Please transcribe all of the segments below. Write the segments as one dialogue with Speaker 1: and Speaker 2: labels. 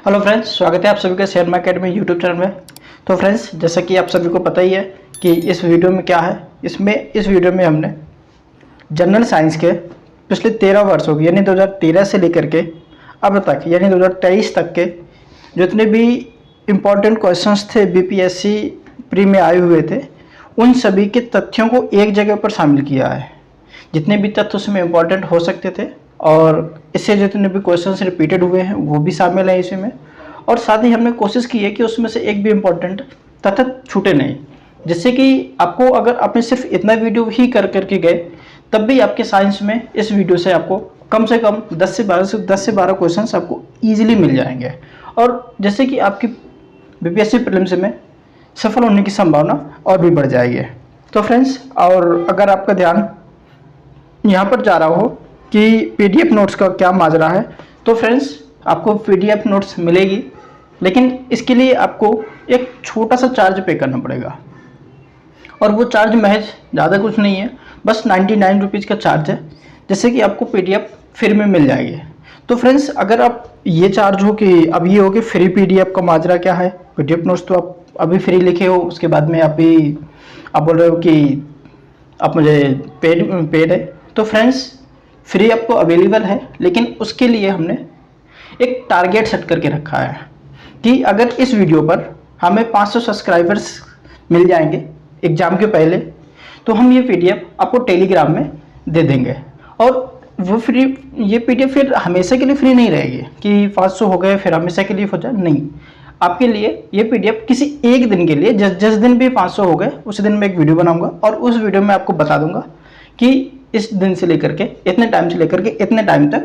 Speaker 1: Hello friends, स्वागत है आप सभी का शेयर मार्केट में यूट्यूब चैनल में। तो फ्रेंड्स, जैसा कि आप सभी को पता ही है कि इस वीडियो में क्या है। इस वीडियो में हमने जनरल साइंस के पिछले 13 वर्षों की यानी 2013 से लेकर के अब तक यानी 2023 तक के जितने भी इम्पोर्टेंट क्वेश्चंस थे बीपीएससी प्री में आए हुए थे, उन सभी के तथ्यों को एक जगह पर शामिल किया है। जितने भी तथ्य उसमें इम्पोर्टेंट हो सकते थे और इससे जितने भी क्वेश्चंस रिपीटेड हुए हैं वो भी शामिल है इसमें। और साथ ही हमने कोशिश की है कि उसमें से एक भी इम्पोर्टेंट तथ्य छूटे नहीं, जिससे कि आपको अगर आपने सिर्फ इतना वीडियो ही कर करके गए तब भी आपके साइंस में इस वीडियो से आपको कम से कम 10 से 12 क्वेश्चंस आपको ईजिली मिल जाएंगे। और जैसे कि आपकी बीपीएससी प्रीलिम्स में सफल होने की संभावना और भी बढ़ जाएगी। तो फ्रेंड्स, और अगर आपका ध्यान यहाँ पर जा रहा हो कि पीडीएफ नोट्स का क्या माजरा है, तो फ्रेंड्स आपको पीडीएफ नोट्स मिलेगी, लेकिन इसके लिए आपको एक छोटा सा चार्ज पे करना पड़ेगा। और वो चार्ज महज ज़्यादा कुछ नहीं है, बस 99 रुपीज़ का चार्ज है, जैसे कि आपको पीडीएफ फ्री में मिल जाएगी। तो फ्रेंड्स, अगर आप ये चार्ज हो कि अब ये हो कि फ्री पीडीएफ का माजरा क्या है, पीडीएफ नोट्स तो आप अभी फ्री लिखे हो, उसके बाद में आप बोल रहे हो कि आप मुझे पेड है। तो फ्रेंड्स, फ्री आपको अवेलेबल है, लेकिन उसके लिए हमने एक टारगेट सेट करके रखा है कि अगर इस वीडियो पर हमें 500 सब्सक्राइबर्स मिल जाएंगे एग्ज़ाम के पहले, तो हम ये पीडीएफ आपको टेलीग्राम में दे देंगे। और वो ये पीडीएफ फिर हमेशा के लिए फ्री नहीं रहेगी कि 500 हो गए फिर हमेशा के लिए हो जाए, नहीं। आपके लिए ये पीडीएफ किसी एक दिन के लिए, जिस दिन भी 500 हो गए उस दिन मैं एक वीडियो बनाऊंगा और उस वीडियो में आपको बता दूंगा कि इस दिन से लेकर के इतने टाइम से लेकर के इतने टाइम तक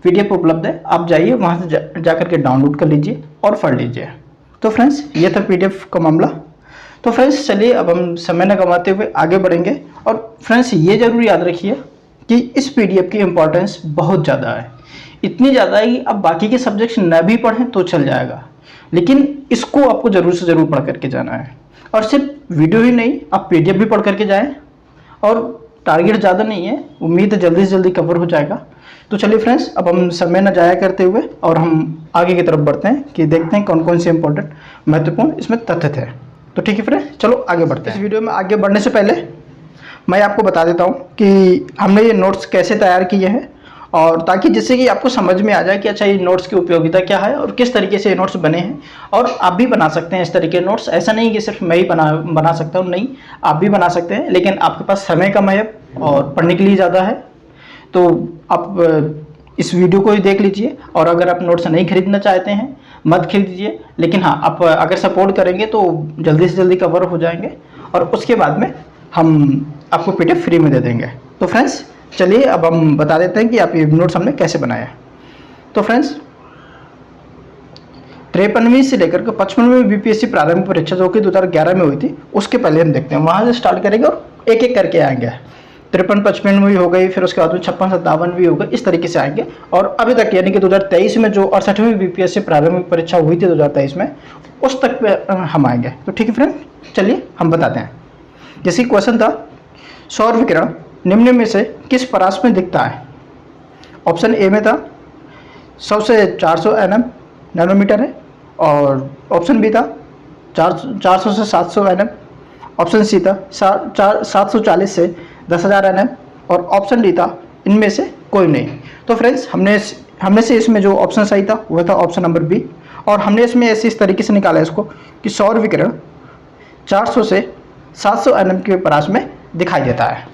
Speaker 1: पीडीएफ उपलब्ध है, आप जाइए वहाँ से जा करके डाउनलोड कर लीजिए और पढ़ लीजिए। तो फ्रेंड्स, ये था पीडीएफ का मामला। तो फ्रेंड्स, चलिए अब हम समय न गंवाते हुए आगे बढ़ेंगे। और फ्रेंड्स, ये जरूर याद रखिए कि इस पीडीएफ की इम्पोर्टेंस बहुत ज़्यादा है, इतनी ज़्यादा है कि आप बाकी के सब्जेक्ट्स न भी पढ़ें तो चल जाएगा, लेकिन इसको आपको ज़रूर से ज़रूर पढ़ करके जाना है। और सिर्फ वीडियो ही नहीं, आप पीडीएफ भी पढ़ करके जाएँ। और टारगेट ज़्यादा नहीं है, उम्मीद है जल्दी से जल्दी कवर हो जाएगा। तो चलिए फ्रेंड्स, अब हम समय न जाया करते हुए और हम आगे की तरफ बढ़ते हैं कि देखते हैं कौन कौन से इंपॉर्टेंट महत्वपूर्ण इसमें तथ्य थे। तो ठीक है फ्रेंड्स, चलो आगे बढ़ते हैं। इस वीडियो में आगे बढ़ने से पहले मैं आपको बता देता हूँ कि हमने ये नोट्स कैसे तैयार किए हैं, और ताकि जिससे कि आपको समझ में आ जाए कि अच्छा ये नोट्स की उपयोगिता क्या है और किस तरीके से ये नोट्स बने हैं। और आप भी बना सकते हैं इस तरीके के नोट्स, ऐसा नहीं कि सिर्फ मैं ही बना सकता हूँ, नहीं, आप भी बना सकते हैं, लेकिन आपके पास समय कम है और पढ़ने के लिए ज़्यादा है। तो आप इस वीडियो को ही देख लीजिए, और अगर आप नोट्स नहीं खरीदना चाहते हैं मत खरीदिए, लेकिन हाँ, आप अगर सपोर्ट करेंगे तो जल्दी से जल्दी कवर हो जाएंगे और उसके बाद में हम आपको पीडीएफ फ्री में दे देंगे। तो फ्रेंड्स, चलिए अब हम बता देते हैं कि आप ये नोट्स हमने कैसे बनाया है। तो फ्रेंड्स, 53वीं से लेकर के 55वीं बीपीएससी प्रारंभिक परीक्षा जो कि 2011 में हुई थी, उसके पहले हम देखते हैं, वहाँ से स्टार्ट करेंगे और एक एक करके आएंगे। 53-55 भी हो गई, फिर उसके बाद में 56-57 भी हो गई, इस तरीके से आएंगे। और अभी तक यानी कि 2023 में जो 68वीं बीपीएससी प्रारंभिक परीक्षा हुई थी 2023 में, उस तक पे हम आएंगे। तो ठीक है फ्रेंड, चलिए हम बताते हैं। जैसे क्वेश्चन था, सौर विकिरण निम्न में से किस परास में दिखता है? ऑप्शन ए में था 100 से 400 नैनोमीटर है, और ऑप्शन बी था 400 से 700 ऑप्शन सी था 740 से 10,000 और ऑप्शन डी था इनमें से कोई नहीं। तो फ्रेंड्स, हमने से इसमें जो ऑप्शन सही था वह था ऑप्शन नंबर बी, और हमने इसमें ऐसे इस तरीके से निकाला इसको कि सौर विकिरण 400 से 700 के परास में दिखाई देता है।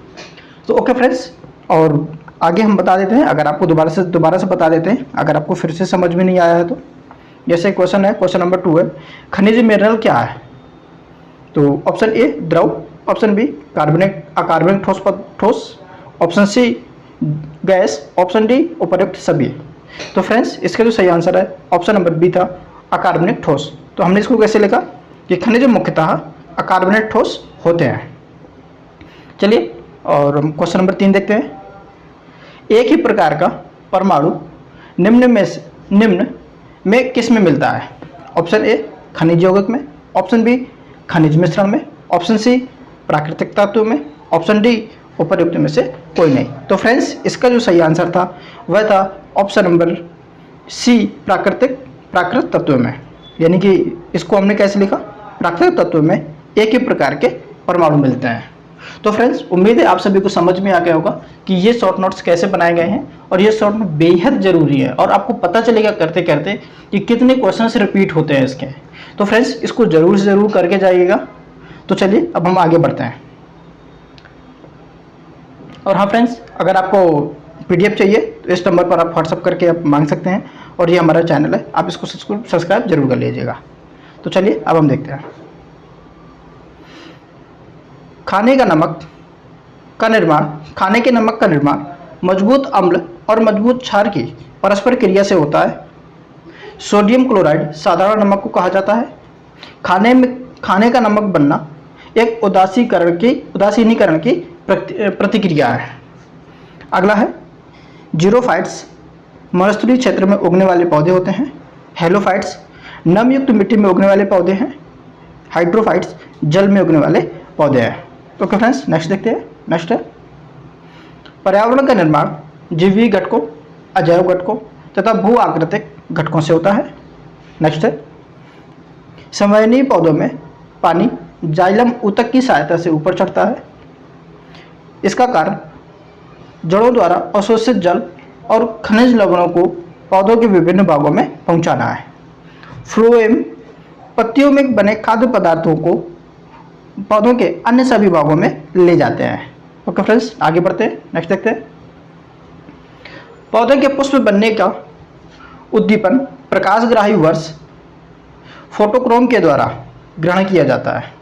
Speaker 1: तो ओके फ्रेंड्स, और आगे हम बता देते हैं, अगर आपको दोबारा से बता देते हैं अगर आपको फिर से समझ में नहीं आया है तो। जैसे क्वेश्चन है, क्वेश्चन नंबर 2 है, खनिज मिनरल क्या है? तो ऑप्शन ए द्रव, ऑप्शन बी अकार्बनिक ठोस, ऑप्शन सी गैस, ऑप्शन डी उपर्युक्त सभी। तो फ्रेंड्स, इसका जो सही आंसर है ऑप्शन नंबर बी था अकार्बनिक ठोस। तो हमने इसको कैसे लिखा कि खनिज मुख्यतः अकार्बनिक ठोस होते हैं। चलिए, और हम क्वेश्चन नंबर 3 देखते हैं। एक ही प्रकार का परमाणु निम्न में किस में मिलता है? ऑप्शन ए खनिज यौगिक में, ऑप्शन बी खनिज मिश्रण में, ऑप्शन सी प्राकृतिक तत्व में, ऑप्शन डी उपर्युक्त में से कोई नहीं। तो फ्रेंड्स, इसका जो सही आंसर था वह था ऑप्शन नंबर सी प्राकृतिक प्राकृतिक तत्व में, यानी कि इसको हमने कैसे लिखा, प्राकृतिक तत्व में एक ही प्रकार के परमाणु मिलते हैं। तो फ्रेंड्स, उम्मीद है आप सभी को समझ में आ गया होगा कि ये शॉर्ट नोट्स कैसे बनाए गए हैं, और ये शॉर्ट नोट बेहद जरूरी है और आपको पता चलेगा करते करते कि कितने क्वेश्चंस रिपीट होते हैं इसके। तो फ्रेंड्स, इसको जरूर से जरूर करके जाइएगा। तो चलिए अब हम आगे बढ़ते हैं। और हाँ फ्रेंड्स, अगर आपको पीडीएफ चाहिए तो इस नंबर पर आप व्हाट्सअप करके आप मांग सकते हैं, और ये हमारा चैनल है, आप इसको सब्सक्राइब जरूर कर लीजिएगा। तो चलिए अब हम देखते हैं। खाने के नमक का निर्माण मजबूत अम्ल और मजबूत क्षार की परस्पर क्रिया से होता है। सोडियम क्लोराइड साधारण नमक को कहा जाता है। खाने का नमक बनना एक उदासीनीकरण की प्रतिक्रिया है। अगला है जीरोफाइट्स मरुस्थलीय क्षेत्र में उगने वाले पौधे होते हैं। हेलोफाइट्स नमयुक्त मिट्टी में उगने वाले पौधे हैं। हाइड्रोफाइट्स जल में उगने वाले पौधे हैं। ओके फ्रेंड्स, नेक्स्ट देखते हैं। नेक्स्ट है पर्यावरण का निर्माण जीवी घटकों, अजैव घटकों तथा भू आकृतिक घटकों से होता है। नेक्स्ट है संवहनीय पौधों में पानी जाइलम ऊतक की सहायता से ऊपर चढ़ता है। इसका कार्य जड़ों द्वारा अवशोषित जल और खनिज लवणों को पौधों के विभिन्न भागों में पहुंचाना है। फ्लोएम पत्तियों में बने खाद्य पदार्थों को पौधों के अन्य सभी भागों में ले जाते हैं। ओके फ्रेंड्स, आगे बढ़ते हैं। नेक्स्ट देखते हैं। पौधे के पुष्प बनने का उद्दीपन प्रकाशग्राही वर्ष फोटोक्रोम के द्वारा ग्रहण किया जाता है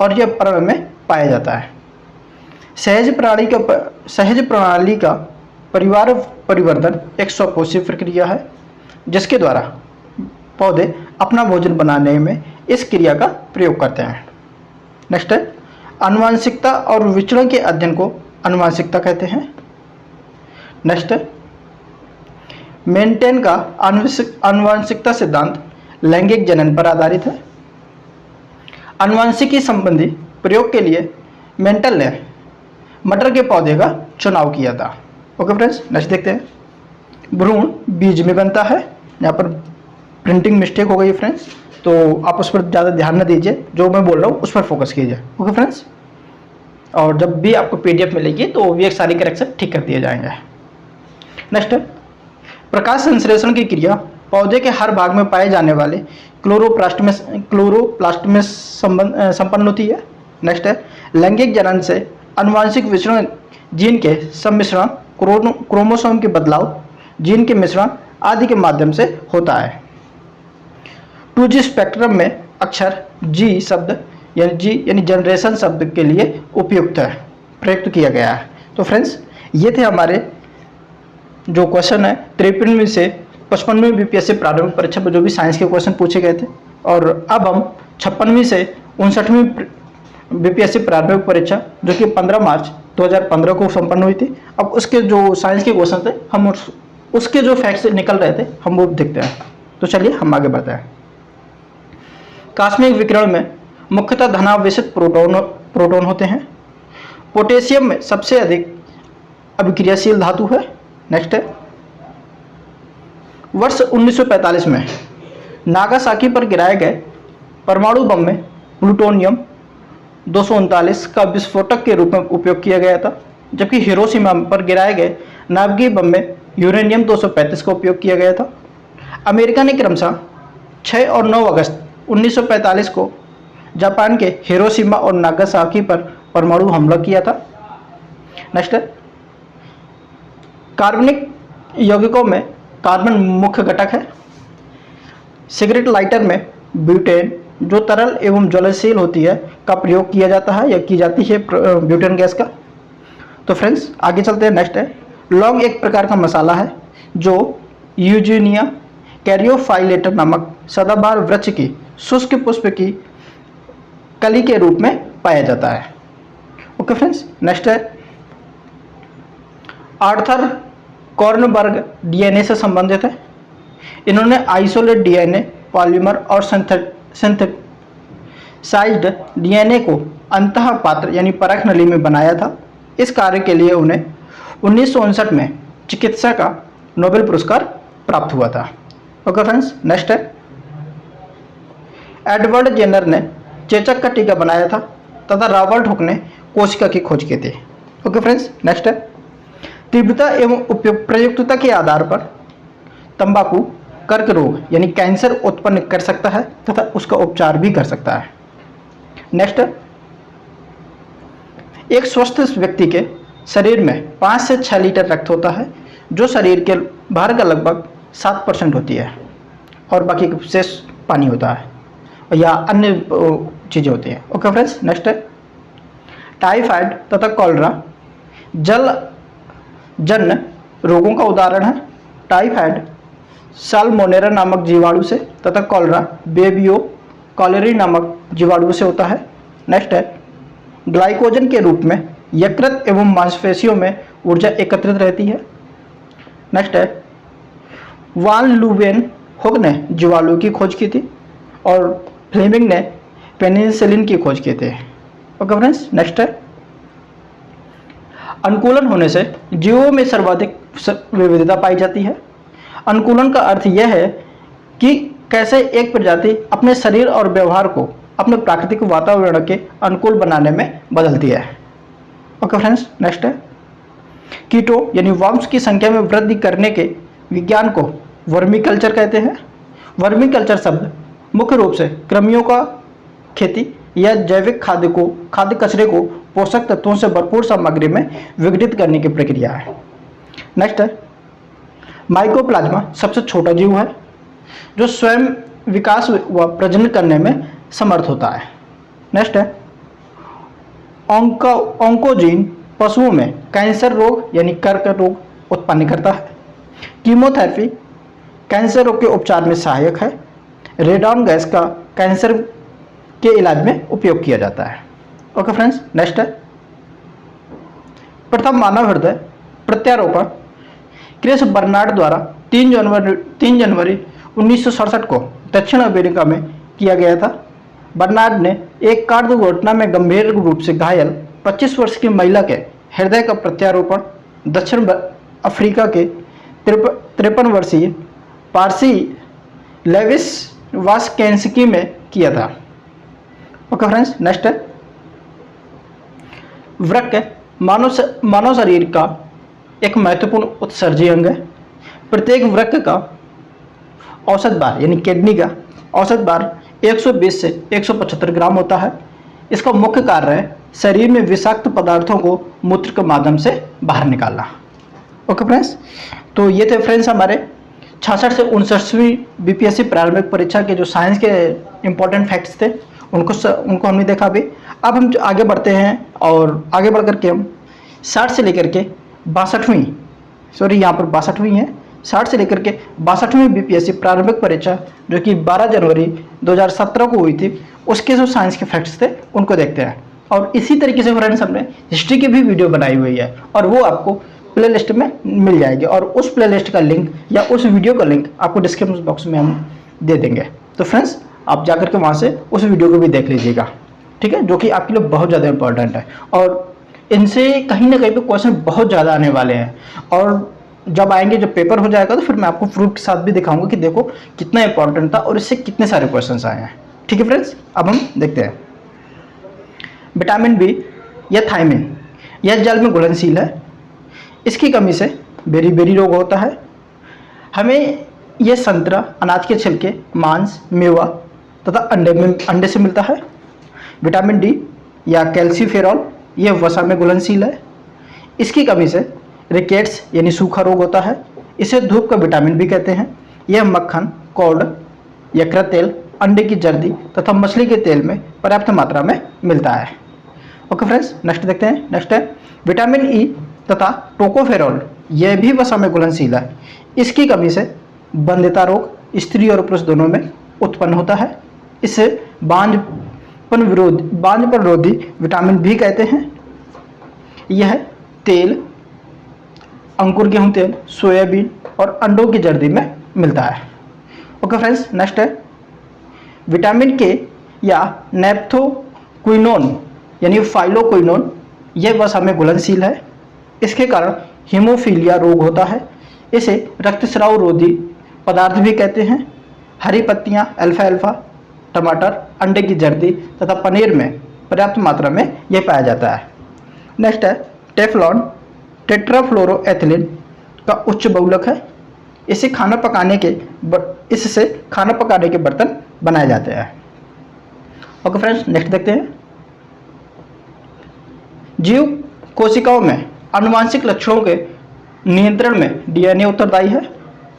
Speaker 1: और यह पर्व में पाया जाता है। सहज प्रणाली का परिवार परिवर्धन एक स्वपोषी प्रक्रिया है, जिसके द्वारा पौधे अपना भोजन बनाने में इस क्रिया का प्रयोग करते हैं। नेक्स्ट है आनुवंशिकता और विचरण के अध्ययन को आनुवंशिकता कहते हैं। नेक्स्ट है मेंटेन का आनुवंशिकता सिद्धांत लैंगिक जनन पर आधारित है। आनुवंशिकी संबंधी प्रयोग के लिए मेंटल ने मटर के पौधे का चुनाव किया था। ओके फ्रेंड्स, नेक्स्ट देखते हैं। भ्रूण बीज में बनता है। यहाँ पर प्रिंटिंग मिस्टेक हो गई फ्रेंड्स, तो आप उस पर ज़्यादा ध्यान न दीजिए, जो मैं बोल रहा हूँ उस पर फोकस कीजिए। ओके फ्रेंड्स, और जब भी आपको पीडीएफ मिलेगी तो वो भी एक सारी करेक्शन ठीक कर दिए जाएंगे। नेक्स्ट प्रकाश संश्लेषण की क्रिया पौधे के हर भाग में पाए जाने वाले क्लोरोप्लास्ट में संपन्न होती है। नेक्स्ट है लैंगिक जनन से आनुवंशिक विचरण जीन के सम्मिश्रण, क्रोमोसोम के बदलाव, जीन के मिश्रण आदि के माध्यम से होता है। 2G स्पेक्ट्रम में अक्षर G शब्द यानी जनरेशन शब्द के लिए प्रयुक्त किया गया है। तो फ्रेंड्स, ये थे हमारे जो क्वेश्चन है 53वीं से 55वीं बीपीएससी प्रारंभिक परीक्षा में जो भी साइंस के क्वेश्चन पूछे गए थे, और अब हम 56वीं से 59वीं बीपीएससी प्रारंभिक परीक्षा जो कि 15 मार्च 2015 को संपन्न हुई थी, अब उसके जो साइंस के क्वेश्चन थे हम उसके जो फैक्ट्स निकल रहे थे हम वो देखते हैं। तो चलिए हम आगे बढ़ते हैं। कास्मिक विकिरण में मुख्यतः धनावेशित प्रोटॉन होते हैं। पोटेशियम में सबसे अधिक अभिक्रियाशील धातु है। नेक्स्ट है वर्ष 1945 में नागासाकी पर गिराए गए परमाणु बम में प्लूटोनियम 239 का विस्फोटक के रूप में उपयोग किया गया था, जबकि हिरोशिमा पर गिराए गए नाभिकीय बम में यूरेनियम 235 का उपयोग किया गया था। अमेरिका ने क्रमशः 6 और 9 अगस्त 1945 को जापान के हिरोशिमा और नागासाकी पर परमाणु हमला किया था। नेक्स्ट है कार्बनिक यौगिकों में कार्बन मुख्य घटक है। सिगरेट लाइटर में ब्यूटेन जो तरल एवं ज्वलनशील होती है का प्रयोग किया जाता है या की जाती है ब्यूटेन गैस का। तो फ्रेंड्स आगे चलते हैं। नेक्स्ट है लौंग एक प्रकार का मसाला है जो यूजीनिया कैरियोफाइलेटर नामक सदाबहार वृक्ष की शुष्क पुष्प की कली के रूप में पाया जाता है। ओके फ्रेंड्स, नेक्स्ट है आर्थर कॉर्नबर्ग डीएनए से संबंधित है। इन्होंने आइसोलेट डीएनए पॉलीमर और सिंथेसाइज्ड डीएनए को अंतः पात्र यानी परख नली में बनाया था। इस कार्य के लिए उन्हें 1959 में चिकित्सा का नोबेल पुरस्कार प्राप्त हुआ था। ओके फ्रेंड्स, नेक्स्ट है एडवर्ड जेनर ने चेचक का टीका बनाया था तथा रॉबर्ट हुक ने कोशिका की खोज की थी। ओके फ्रेंड्स, नेक्स्ट है तीव्रता एवं उपयोग प्रयुक्तता के आधार पर तंबाकू कर्क रोग यानी कैंसर उत्पन्न कर सकता है तथा उसका उपचार भी कर सकता है। नेक्स्ट, एक स्वस्थ व्यक्ति के शरीर में 5 से 6 लीटर रक्त होता है जो शरीर के भार का लगभग 7% होती है और बाकी शेष पानी होता है या अन्य चीज़ें होती हैं। ओके फ्रेंड्स, नेक्स्ट है टाइफाइड तथा कॉलरा जल जन्य रोगों का उदाहरण है। टाइफाइड साल्मोनेरा नामक जीवाणु से तथा कॉलरा बेबियो कॉलेरी नामक जीवाणु से होता है। नेक्स्ट है ग्लाइकोजन के रूप में यकृत एवं मांसपेशियों में ऊर्जा एकत्रित रहती है। नेक्स्ट है वान लुवेन हुक ने जीवाणु की खोज की थी और फ्लेमिंग ने पेनिसिलिन की खोज की थी। ओके फ्रेंड्स, नेक्स्ट है अनुकूलन होने से जीवों में सर्वाधिक विविधता पाई जाती है। अनुकूलन का अर्थ यह है कि कैसे एक प्रजाति अपने शरीर और व्यवहार को अपने प्राकृतिक वातावरण के अनुकूल बनाने में बदलती है। ओके फ्रेंड्स, नेक्स्ट है कीटो यानी वर्म्स की संख्या में वृद्धि करने के विज्ञान को वर्मीकल्चर कहते हैं। वर्मीकल्चर शब्द मुख्य रूप से कृमियों का खेती या जैविक खाद्य कचरे को पोषक तत्वों से भरपूर सामग्री में विघटित करने की प्रक्रिया है। नेक्स्ट है माइकोप्लाज्मा सबसे छोटा जीव है जो स्वयं विकास व प्रजनन करने में समर्थ होता है। नेक्स्ट है ऑन्कोजीन पशुओं में कैंसर रोग यानी कर्क रोग उत्पन्न करता है। कीमोथेरेपी कैंसर रोग के उपचार में सहायक है। रेडॉन गैस का कैंसर के इलाज में उपयोग किया जाता है। ओके फ्रेंड्स, नेक्स्ट है प्रथम मानव हृदय प्रत्यारोपण क्रिस बर्नार्ड द्वारा 3 जनवरी 1967 को दक्षिण अमेरिका में किया गया था। बर्नार्ड ने एक कार दुर्घटना में गंभीर रूप से घायल 25 वर्ष की महिला के हृदय का प्रत्यारोपण दक्षिण अफ्रीका के 53 वर्षीय पारसी लेविस वास्केंस्की में किया था। ओके फ्रेंड्स, नेक्स्ट है वृक्क मानव शरीर का एक महत्वपूर्ण उत्सर्जी अंग है। प्रत्येक वृक्क का औसत भार यानी किडनी का औसत भार 120 से 175 ग्राम होता है। इसका मुख्य कार्य है शरीर में विषाक्त पदार्थों को मूत्र के माध्यम से बाहर निकालना। ओके फ्रेंड्स, तो ये थे फ्रेंड्स हमारे 66 से 59वीं बीपीएससी प्रारंभिक परीक्षा के जो साइंस के इंपॉर्टेंट फैक्ट्स थे उनको हमने देखा अभी। अब हम आगे बढ़ते हैं और आगे बढ़ करके हम 60 से लेकर के 62वीं यहाँ पर 62वीं है 60 से लेकर के 62वीं बीपीएससी प्रारंभिक परीक्षा जो कि 12 जनवरी 2017 को हुई थी उसके जो साइंस के फैक्ट्स थे उनको देखते हैं। और इसी तरीके से फ्रेंड्स हमने हिस्ट्री की भी वीडियो बनाई हुई है और वो आपको प्लेलिस्ट में मिल जाएगी और उस प्लेलिस्ट का लिंक या उस वीडियो का लिंक आपको डिस्क्रिप्शन बॉक्स में हम दे देंगे। तो फ्रेंड्स आप जाकर के वहाँ से उस वीडियो को भी देख लीजिएगा, ठीक है, जो कि आपके लिए बहुत ज़्यादा इंपॉर्टेंट है और इनसे कहीं ना कहीं पे क्वेश्चन बहुत ज़्यादा आने वाले हैं। और जब आएंगे जब पेपर हो जाएगा तो फिर मैं आपको प्रूफ के साथ भी दिखाऊंगा कि देखो कितना इंपॉर्टेंट था और इससे कितने सारे क्वेश्चन आए हैं। ठीक है फ्रेंड्स, अब हम देखते हैं विटामिन बी या थायमिन यह जल में घुलनशील है। इसकी कमी से बेरी रोग होता है। हमें यह संतरा, अनाज के छिलके, मांस, मेवा तथा अंडे से मिलता है। विटामिन डी या कैल्सीफेरॉल यह वसा में घुलनशील है। इसकी कमी से रिकेट्स यानी सूखा रोग होता है। इसे धूप का विटामिन भी कहते हैं। यह मक्खन, कॉर्ड, यकृत तेल, अंडे की जर्दी तथा मछली के तेल में पर्याप्त मात्रा में मिलता है। ओके फ्रेंड्स, नेक्स्ट देखते हैं। नेक्स्ट है विटामिन ई तथा टोकोफेरॉल, यह भी वसा में घुलनशील है। इसकी कमी से बंधिता रोग स्त्री और पुरुष दोनों में उत्पन्न होता है। इसे बांझपन विरोधी विटामिन भी कहते हैं। यह तेल, अंकुर गेहूं तेल, सोयाबीन और अंडों की जर्दी में मिलता है। ओके फ्रेंड्स, नेक्स्ट है विटामिन के या नेप्थोक्विनोन यानी फाइलोक्विनोन, यह वसा में घुलनशील है। इसके कारण हीमोफीलिया रोग होता है। इसे रक्तस्राव रोधी पदार्थ भी कहते हैं। हरी पत्तियां, अल्फा अल्फा, टमाटर, अंडे की जर्दी तथा पनीर में पर्याप्त मात्रा में यह पाया जाता है। नेक्स्ट है टेफ्लॉन, टेट्राफ्लोरोएथिलीन का उच्च बहुलक है। इससे खाना पकाने के बर्तन बनाए जाते हैं। ओके फ्रेंड्स, नेक्स्ट देखते हैं। जीव कोशिकाओं में आनुवांशिक लक्षणों के नियंत्रण में डीएनए उत्तरदायी है।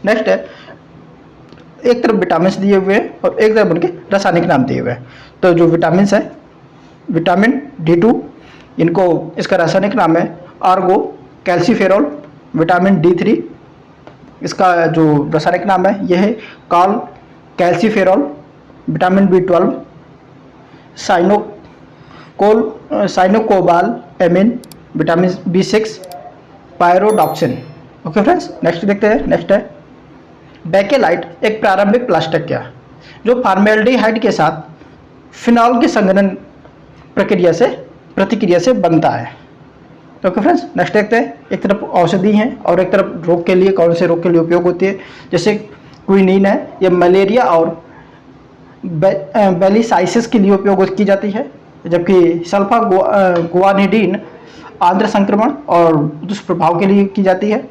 Speaker 1: नेक्स्ट है, एक तरफ विटामिन दिए हुए हैं और एक तरफ उनके रासायनिक नाम दिए हुए हैं। तो जो विटामिन है, विटामिन D2, इसका रासायनिक नाम है आर्गो कैल्सीफेरॉल। विटामिन D3, इसका जो रासायनिक नाम है यह है cholecalciferol. Vitamin B12 cyanocobalamin. Vitamin B6 pyridoxine. Okay friends, next देखते हैं। नेक्स्ट है बेकेलाइट, एक प्रारंभिक प्लास्टिक जो फॉर्मेल्डिहाइड के साथ फिनॉल के संघनन प्रतिक्रिया से बनता है। ओके फ्रेंड्स, नेक्स्ट देखते हैं। एक तरफ औषधि है और एक तरफ रोग के लिए, कौन से रोग के लिए उपयोग होती है, जैसे क्विनीन है, यह मलेरिया और बेलिसाइसिस के लिए उपयोग की जाती है। जबकि सल्फा गुआनिडीन आंद्र संक्रमण और दुष्प्रभाव के लिए की जाती है।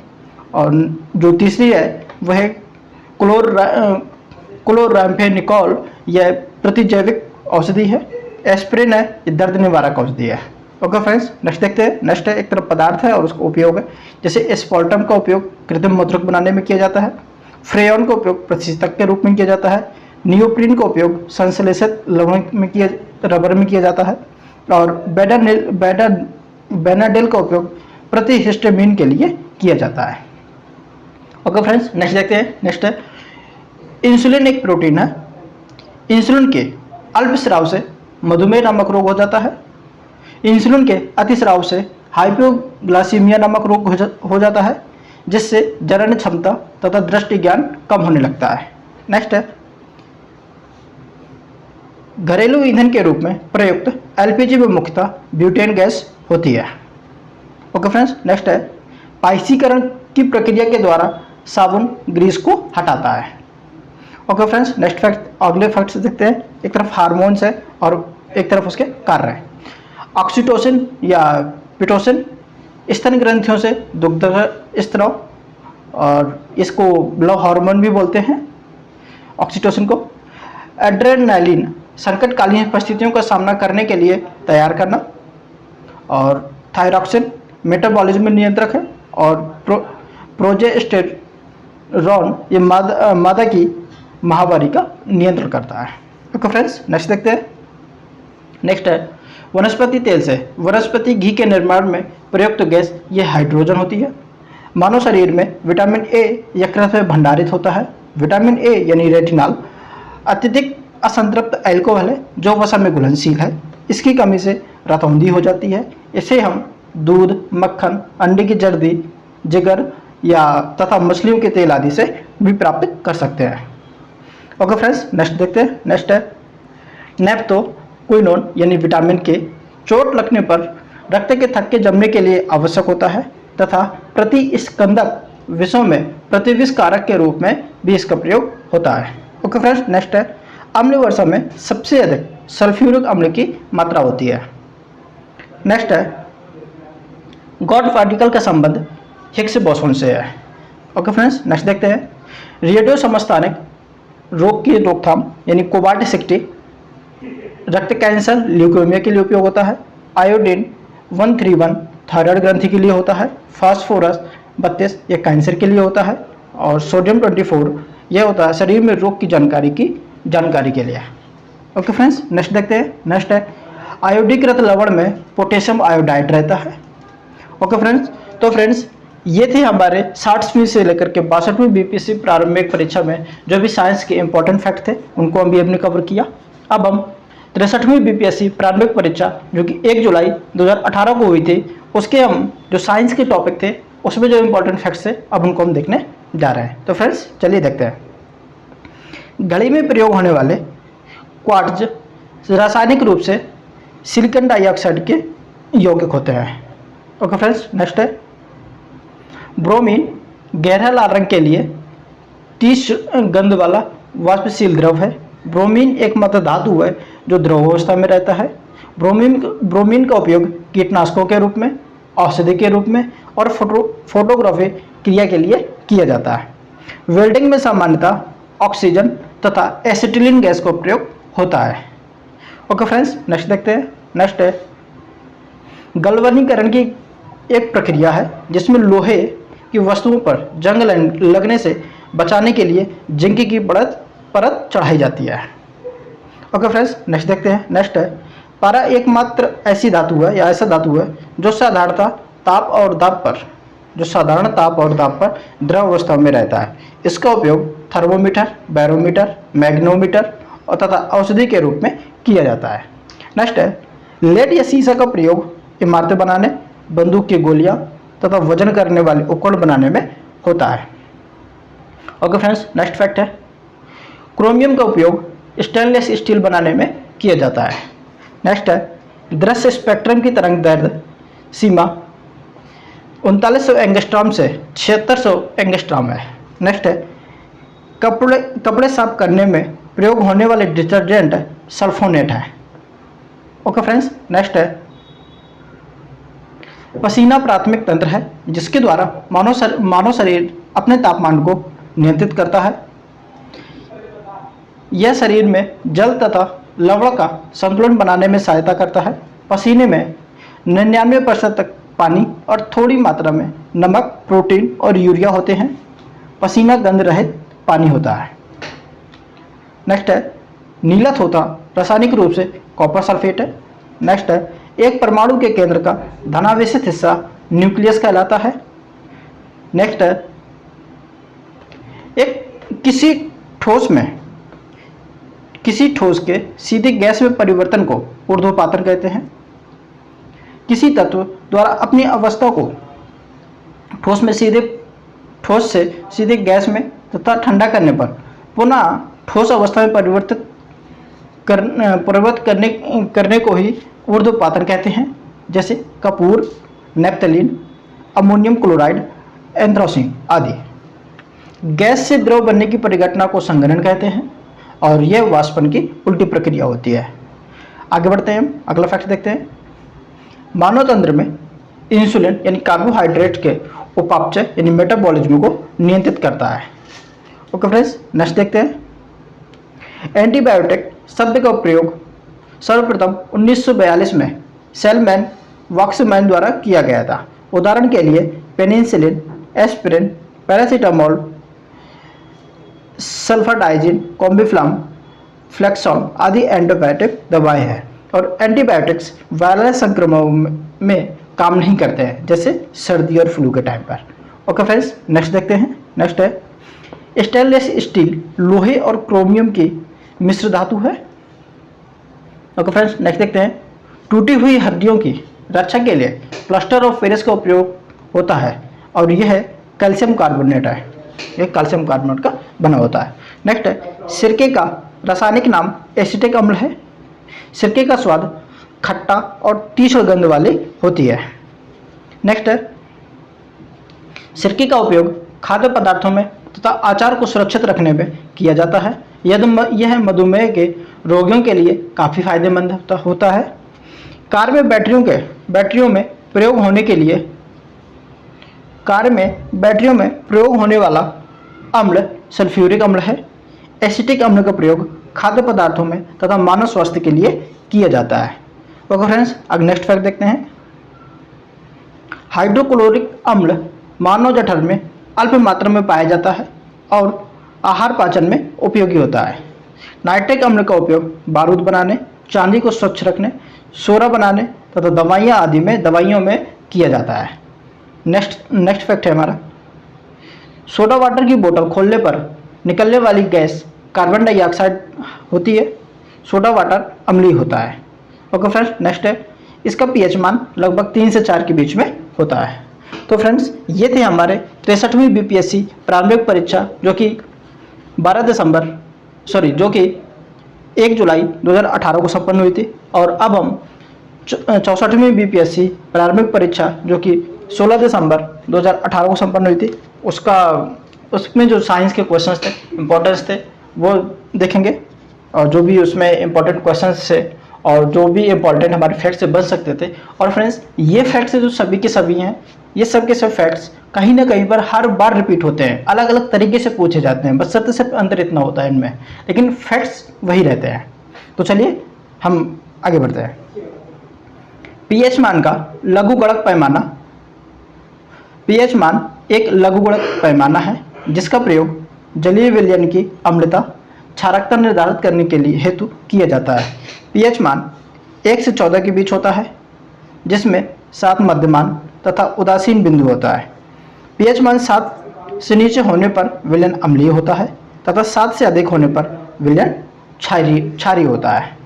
Speaker 1: और जो तीसरी है वह क्लोराम्फेनिकोल, यह प्रतिजैविक औषधि है। एस्पिरिन है, ये दर्द निवारक औषधि है। ओके फ्रेंड्स, नेक्स्ट देखते हैं। नेक्स्ट है, एक तरफ पदार्थ है और उसका उपयोग है, जैसे एस्पार्टम का उपयोग कृत्रिम मधुरक बनाने में किया जाता है। फ्रेयॉन का उपयोग प्रतिष्ठक के रूप में किया जाता है। नियोप्रीन का उपयोग संश्लेषित रबर में किया जाता है। और बेनाडेल का उपयोग प्रतिहिस्टामिन के लिए किया जाता है। ओके फ्रेंड्स, नेक्स्ट देखते हैं। नेक्स्ट है इंसुलिन, एक प्रोटीन है। इंसुलिन के अल्पस्राव से मधुमेह नामक रोग हो जाता है। इंसुलिन के अतिस्राव से हाइपोग्लाइसीमिया नामक रोग हो जाता है, जिससे जनन क्षमता तथा दृष्टि ज्ञान कम होने लगता है। नेक्स्ट है घरेलू ईंधन के रूप में प्रयुक्त एलपीजी में मुख्यतः ब्यूटेन गैस होती है। ओके फ्रेंड्स, नेक्स्ट है पाइसीकरण की प्रक्रिया के द्वारा साबुन ग्रीस को हटाता है। ओके फ्रेंड्स, नेक्स्ट फैक्ट, अगले फैक्ट्स देखते हैं। एक तरफ हार्मोन्स है और एक तरफ उसके कार्य है। ऑक्सीटोसिन या पिटोसिन स्तन ग्रंथियों से दुग्ध स्त्राव, और इसको लव हार्मोन भी बोलते हैं ऑक्सीटोसिन को। एड्रेनालिन संकटकालीन परिस्थितियों का सामना करने के लिए तैयार करना। और थायरॉक्सिन मेटाबॉलिज्म में नियंत्रक है। और प्रोजेस्टेरॉन ये मादा की माहवारी का नियंत्रण करता है। ओके फ्रेंड्स, नेक्स्ट देखते हैं। नेक्स्ट है वनस्पति तेल से वनस्पति घी के निर्माण में प्रयुक्त गैस ये हाइड्रोजन होती है। मानव शरीर में विटामिन ए यकृत में भंडारित होता है। विटामिन ए यानी रेटिनॉल अत्यधिक असंतृप्त अल्कोहल है जो वसा में घुलनशील है। इसकी कमी से रतौंधी हो जाती है। इसे हम दूध, मक्खन, अंडे की जर्दी, जिगर या तथा मछलियों के तेल आदि से भी प्राप्त कर सकते हैं। ओके फ्रेंड्स, नेक्स्ट देखते हैं। नेक्स्ट है नेप्टोक्विनोन यानी विटामिन के चोट लगने पर रक्त के थक्के जमने के लिए आवश्यक होता है तथा प्रतिस्कंदक विषों में प्रतिविष कारक के रूप में भी इसका प्रयोग होता है। ओके फ्रेंड्स, नेक्स्ट है अम्ल वर्षा में सबसे अधिक सल्फ्यूरिक अम्ल की मात्रा होती है। नेक्स्ट है गॉड पार्टिकल का संबंध हिग्स बोसोन से है। ओके फ्रेंड्स, नेक्स्ट देखते हैं। रेडियो समस्थानिक रोग की रोकथाम यानी कोबाल्ट-60 रक्त कैंसर, ल्यूकेमिया के लिए उपयोग होता है। आयोडीन 131 थायराइड ग्रंथि के लिए होता है। फास्फोरस 32 यह कैंसर के लिए होता है। और सोडियम 24 यह होता है शरीर में रोग की जानकारी के लिए। ओके फ्रेंड्स, नेक्स्ट देखते हैं। नेक्स्ट है आयोडीकृत लवण में पोटेशियम आयोडाइड रहता है। ओके फ्रेंड्स, तो फ्रेंड्स ये थे हमारे 60वीं से लेकर के 62वीं बीपीएससी प्रारंभिक परीक्षा में जो भी साइंस के इंपॉर्टेंट फैक्ट थे उनको हम भी हमने कवर किया। अब हम 63वीं बीपीएससी प्रारंभिक परीक्षा जो कि 1 जुलाई 2018 को हुई थी, उसके हम जो साइंस के टॉपिक थे उसमें जो इंपॉर्टेंट फैक्ट्स थे अब उनको हम देखने जा रहे हैं। तो फ्रेंड्स चलिए देखते हैं। घड़ी में प्रयोग होने वाले क्वार्ट्ज रासायनिक रूप से सिलिकॉन डाइऑक्साइड के यौगिक होते हैं। ओके फ्रेंड्स, नेक्स्ट है ब्रोमीन गहरा लाल रंग के लिए 30 गंध वाला वाष्पशील द्रव है। ब्रोमीन एकमात्र धातु है जो द्रव अवस्था में रहता है। ब्रोमीन का उपयोग कीटनाशकों के रूप में, औषधि के रूप में और फोटोग्राफी क्रिया के लिए किया जाता है। वेल्डिंग में सामान्यतः ऑक्सीजन तथा एसिटिलीन गैस का प्रयोग होता है। ओके फ्रेंड्स, नेक्स्ट देखते हैं। नेक्स्ट है गलवनीकरण की एक प्रक्रिया है जिसमें लोहे की वस्तुओं पर जंग लगने से बचाने के लिए जिंक की परत चढ़ाई जाती है। ओके फ्रेंड्स, नेक्स्ट देखते हैं। नेक्स्ट है पारा एकमात्र ऐसी धातु है या ऐसा धातु है जो साधारण ताप और दाब पर द्रव अवस्था में रहता है। इसका उपयोग थर्मोमीटर, बैरोमीटर, मैग्नोमीटर और तथा औषधि के रूप में किया जाता है। नेक्स्ट है लेड या शीशा का प्रयोग इमारतें बनाने, बंदूक की गोलियां तथा वजन करने वाले उपकरण बनाने में होता है। ओके फ्रेंड्स, नेक्स्ट फैक्ट है क्रोमियम का उपयोग स्टेनलेस स्टील बनाने में किया जाता है। नेक्स्ट है दृश्य स्पेक्ट्रम की तरंग दैर्ध्य सीमा 3900 एंगस्ट्रॉम से 7600 एंगस्ट्रॉम है। नेक्स्ट है कपड़े साफ करने में प्रयोग होने वाले डिटर्जेंट सल्फोनेट है। ओके फ्रेंड्स, नेक्स्ट है पसीना प्राथमिक तंत्र है जिसके द्वारा मानव शरीर अपने तापमान को नियंत्रित करता है। यह शरीर में जल तथा लवण का संतुलन बनाने में सहायता करता है। पसीने में 99% तक पानी और थोड़ी मात्रा में नमक, प्रोटीन और यूरिया होते हैं। पसीना गंध रहित पानी होता है। नेक्स्ट है नीला थोथा रासायनिक रूप से कॉपर सल्फेट है। नेक्स्ट है एक परमाणु के केंद्र का धनावेशित हिस्सा न्यूक्लियस कहलाता है। नेक्स्ट है किसी ठोस के सीधे गैस में परिवर्तन को ऊर्ध्वपातन कहते हैं। किसी तत्व द्वारा अपनी अवस्था को ठोस से सीधे गैस में तथा ठंडा करने पर पुनः ठोस अवस्था में परिवर्तित करने को ही ऊर्ध्वपातन कहते हैं, जैसे Kapoor, naphthalene, ammonium chloride, anthracene आदि। गैस से द्रव बनने की परिघटना को संघनन कहते हैं और यह वाष्पन की उल्टी प्रक्रिया होती है। आगे बढ़ते हैं, हम अगला फैक्ट देखते हैं। मानव तंत्र में इंसुलिन यानी कार्बोहाइड्रेट के उपापचय यानी मेटाबॉलिज्म को नियंत्रित करता है। ओके फ्रेंड्स, नेक्स्ट देखते हैं। एंटीबायोटिक शब्द का प्रयोग सर्वप्रथम 1942 में सेलमैन वॉक्समैन द्वारा किया गया था। उदाहरण के लिए penicillin, aspirin, paracetamol, सल्फाडाइजिन, Combiflam, Flexon आदि एंटीबायोटिक दवाएं हैं और एंटीबायोटिक्स वायरल संक्रमणों में काम नहीं करते हैं, जैसे सर्दी और फ्लू के टाइम पर। ओके फ्रेंड्स, नेक्स्ट देखते हैं। नेक्स्ट है स्टेनलेस स्टील लोहे और क्रोमियम की मिश्र धातु है। ओके फ्रेंड्स, नेक्स्ट देखते हैं। टूटी हुई हड्डियों की रक्षा के लिए प्लास्टर ऑफ पेरिस का उपयोग होता है और यह कैल्शियम कार्बोनेट है। यह कैल्शियम कार्बोनेट का बना होता है। नेक्स्ट है सिरके का रासायनिक नाम एसिटिक अम्ल है। सिरके का स्वाद खट्टा और तीव्र गंध वाली होती है। नेक्स्ट है सिरके का उपयोग खाद्य पदार्थों में तथा अचार को सुरक्षित रखने में किया जाता है। यह मधुमेह के रोगियों के लिए काफ़ी फायदेमंद होता है। कार में बैटरियों में प्रयोग होने वाला अम्ल सल्फ्यूरिक अम्ल है। एसिटिक अम्ल का प्रयोग खाद्य पदार्थों में तथा मानव स्वास्थ्य के लिए किया जाता है। ओके फ्रेंड्स, अब नेक्स्ट फैक्ट देखते हैं। हाइड्रोक्लोरिक अम्ल मानव जठर में अल्प मात्रा में पाया जाता है और आहार पाचन में उपयोगी होता है। नाइट्रिक अम्ल का उपयोग बारूद बनाने, चांदी को स्वच्छ रखने, सोडा बनाने तथा दवाइयों में किया जाता है। नेक्स्ट फैक्ट है हमारा। सोडा वाटर की बोतल खोलने पर निकलने वाली गैस कार्बन डाइऑक्साइड होती है। सोडा वाटर अम्लीय होता है। ओके फ्रेंड्स, नेक्स्ट है इसका पीएच मान लगभग 3 से 4 के बीच में होता है। तो फ्रेंड्स, ये थे हमारे 63वीं बीपीएससी प्रारंभिक परीक्षा जो कि 1 जुलाई 2018 को संपन्न हुई थी। और अब हम 64वीं बीपीएससी प्रारंभिक परीक्षा जो कि 16 दिसंबर 2018 को संपन्न हुई थी उसका उसमें जो साइंस के क्वेश्चंस थे, इम्पोर्टेंस थे, वो देखेंगे। और जो भी उसमें इम्पोर्टेंट क्वेश्चंस थे और जो भी इम्पोर्टेंट हमारे फैक्ट से बन सकते थे। और फ्रेंड्स, ये फैक्ट्स जो सभी के सभी हैं, ये सब के सब फैक्ट्स कहीं ना कहीं पर हर बार रिपीट होते हैं, अलग अलग तरीके से पूछे जाते हैं, बस सत्य से अंतर इतना होता है इनमें, लेकिन फैक्ट्स वही रहते हैं। तो चलिए हम आगे बढ़ते हैं। पीएच मान का लघुगणक पैमाना। पीएच मान एक लघुगणक पैमाना है जिसका प्रयोग जलीय विलयन की अम्लता, क्षारकता निर्धारित करने के लिए हेतु किया जाता है। पीएच मान 1 से 14 के बीच होता है, जिसमें 7 मध्यमान तथा उदासीन बिंदु होता है। पीएच मान 7 से नीचे होने पर विलयन अम्लीय होता है तथा 7 से अधिक होने पर विलयन क्षारीय होता है।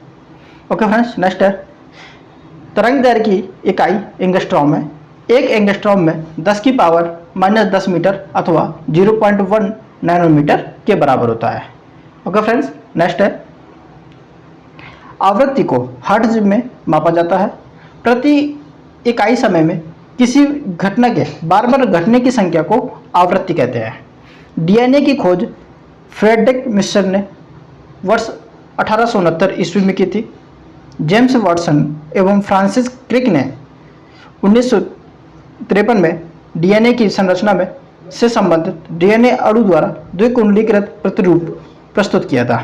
Speaker 1: ओके फ्रेंड्स, नेक्स्ट है तरंग दैर्घ्य की इकाई एंगस्ट्रॉम है। एक एंगस्ट्रॉम में 10 की पावर -10 मीटर अथवा 0.1 नैनोमीटर के बराबर होता है। ओके फ्रेंड्स, नेक्स्ट है आवृत्ति को हर्ट्ज में मापा जाता है। प्रति इकाई समय में किसी घटना के बार बार घटने की संख्या को आवृत्ति कहते हैं। डीएनए की खोज फ्रेडरिक मिशर ने वर्ष 1869 ईस्वी में की थी। जेम्स वाटसन एवं फ्रांसिस क्रिक ने 1953 में डीएनए की संरचना में से संबंधित डीएनए अणु द्वारा द्विकुंडलीकृत प्रतिरूप प्रस्तुत किया था।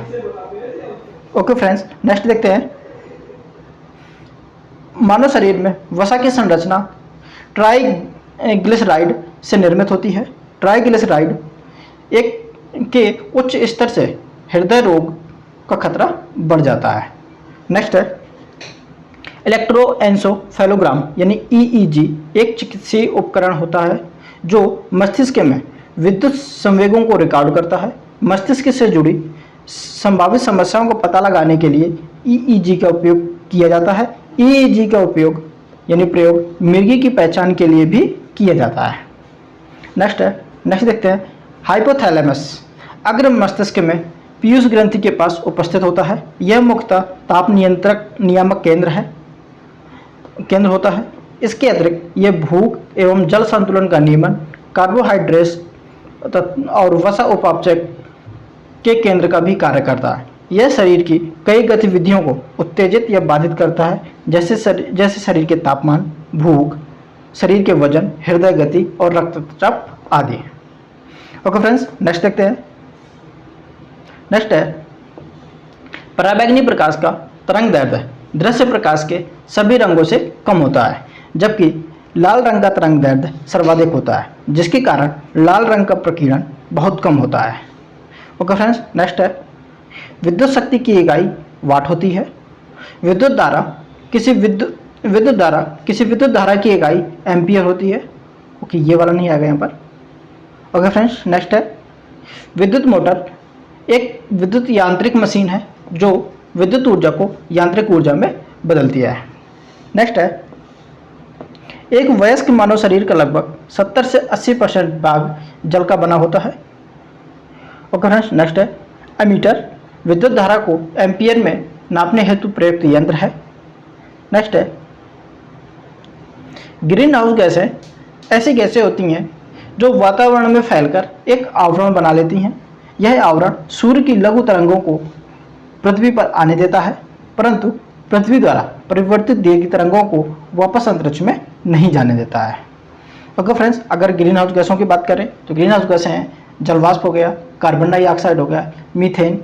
Speaker 1: ओके फ्रेंड्स, नेक्स्ट देखते हैं मानव शरीर में वसा की संरचना ट्राइग्लिसराइड से निर्मित होती है। ट्राइग्लिसराइड एक के उच्च स्तर से हृदय रोग का खतरा बढ़ जाता है। नेक्स्ट है इलेक्ट्रोएन्सेफेलोग्राम यानी ईईजी एक चिकित्सीय उपकरण होता है जो मस्तिष्क में विद्युत संवेगों को रिकॉर्ड करता है। मस्तिष्क से जुड़ी संभावित समस्याओं को पता लगाने के लिए ईईजी का उपयोग किया जाता है। ईईजी का उपयोग यानी प्रयोग मिर्गी की पहचान के लिए भी किया जाता है। नेक्स्ट देखते हैं हाइपोथैलेमस अग्र मस्तिष्क में पीयूष ग्रंथि के पास उपस्थित होता है। यह मुख्यतः ताप नियामक केंद्र होता है। इसके अतिरिक्त यह भूख एवं जल संतुलन का नियमन, कार्बोहाइड्रेट्स और वसा उपापचय के केंद्र का भी कार्य करता है। यह शरीर की कई गतिविधियों को उत्तेजित या बाधित करता है, जैसे शरीर के तापमान, भूख, शरीर के वजन, हृदय गति और रक्तचाप आदि। ओके फ्रेंड्स, नेक्स्ट देखते हैं। नेक्स्ट है पराबैंगनी प्रकाश का तरंग दैर्ध्य दृश्य प्रकाश के सभी रंगों से कम होता है, जबकि लाल रंग का तरंग दैर्ध्य सर्वाधिक होता है, जिसके कारण लाल रंग का प्रकीर्णन बहुत कम होता है। ओके फ्रेंड्स, नेक्स्ट है विद्युत शक्ति की इकाई वाट होती है। विद्युत धारा किसी विद्युत धारा की इकाई एम्पियर होती है। ओके, ये वाला नहीं आएगा यहाँ पर। ओके फ्रेंड्स, नेक्स्ट है विद्युत मोटर एक विद्युत यांत्रिक मशीन है जो विद्युत ऊर्जा को यांत्रिक ऊर्जा में बदलती है। नेक्स्ट है एक वयस्क मानव शरीर का लगभग 70 से 80% भाग जल का बना होता है। ओके फ्रेंड्स, नेक्स्ट है एमीटर विद्युत धारा को एम्पियर में नापने हेतु प्रयुक्त यंत्र है। नेक्स्ट है ग्रीन हाउस गैसें ऐसी गैसें होती हैं जो वातावरण में फैलकर एक आवरण बना लेती हैं। यह आवरण सूर्य की लघु तरंगों को पृथ्वी पर आने देता है, परंतु पृथ्वी द्वारा परिवर्तित दीर्घ तरंगों को वापस अंतरिक्ष में नहीं जाने देता है। ओके फ्रेंड्स, अगर ग्रीन हाउस गैसों की बात करें तो ग्रीन हाउस गैसें हैं जलवाष्प हो गया, कार्बन डाइऑक्साइड हो गया, methane,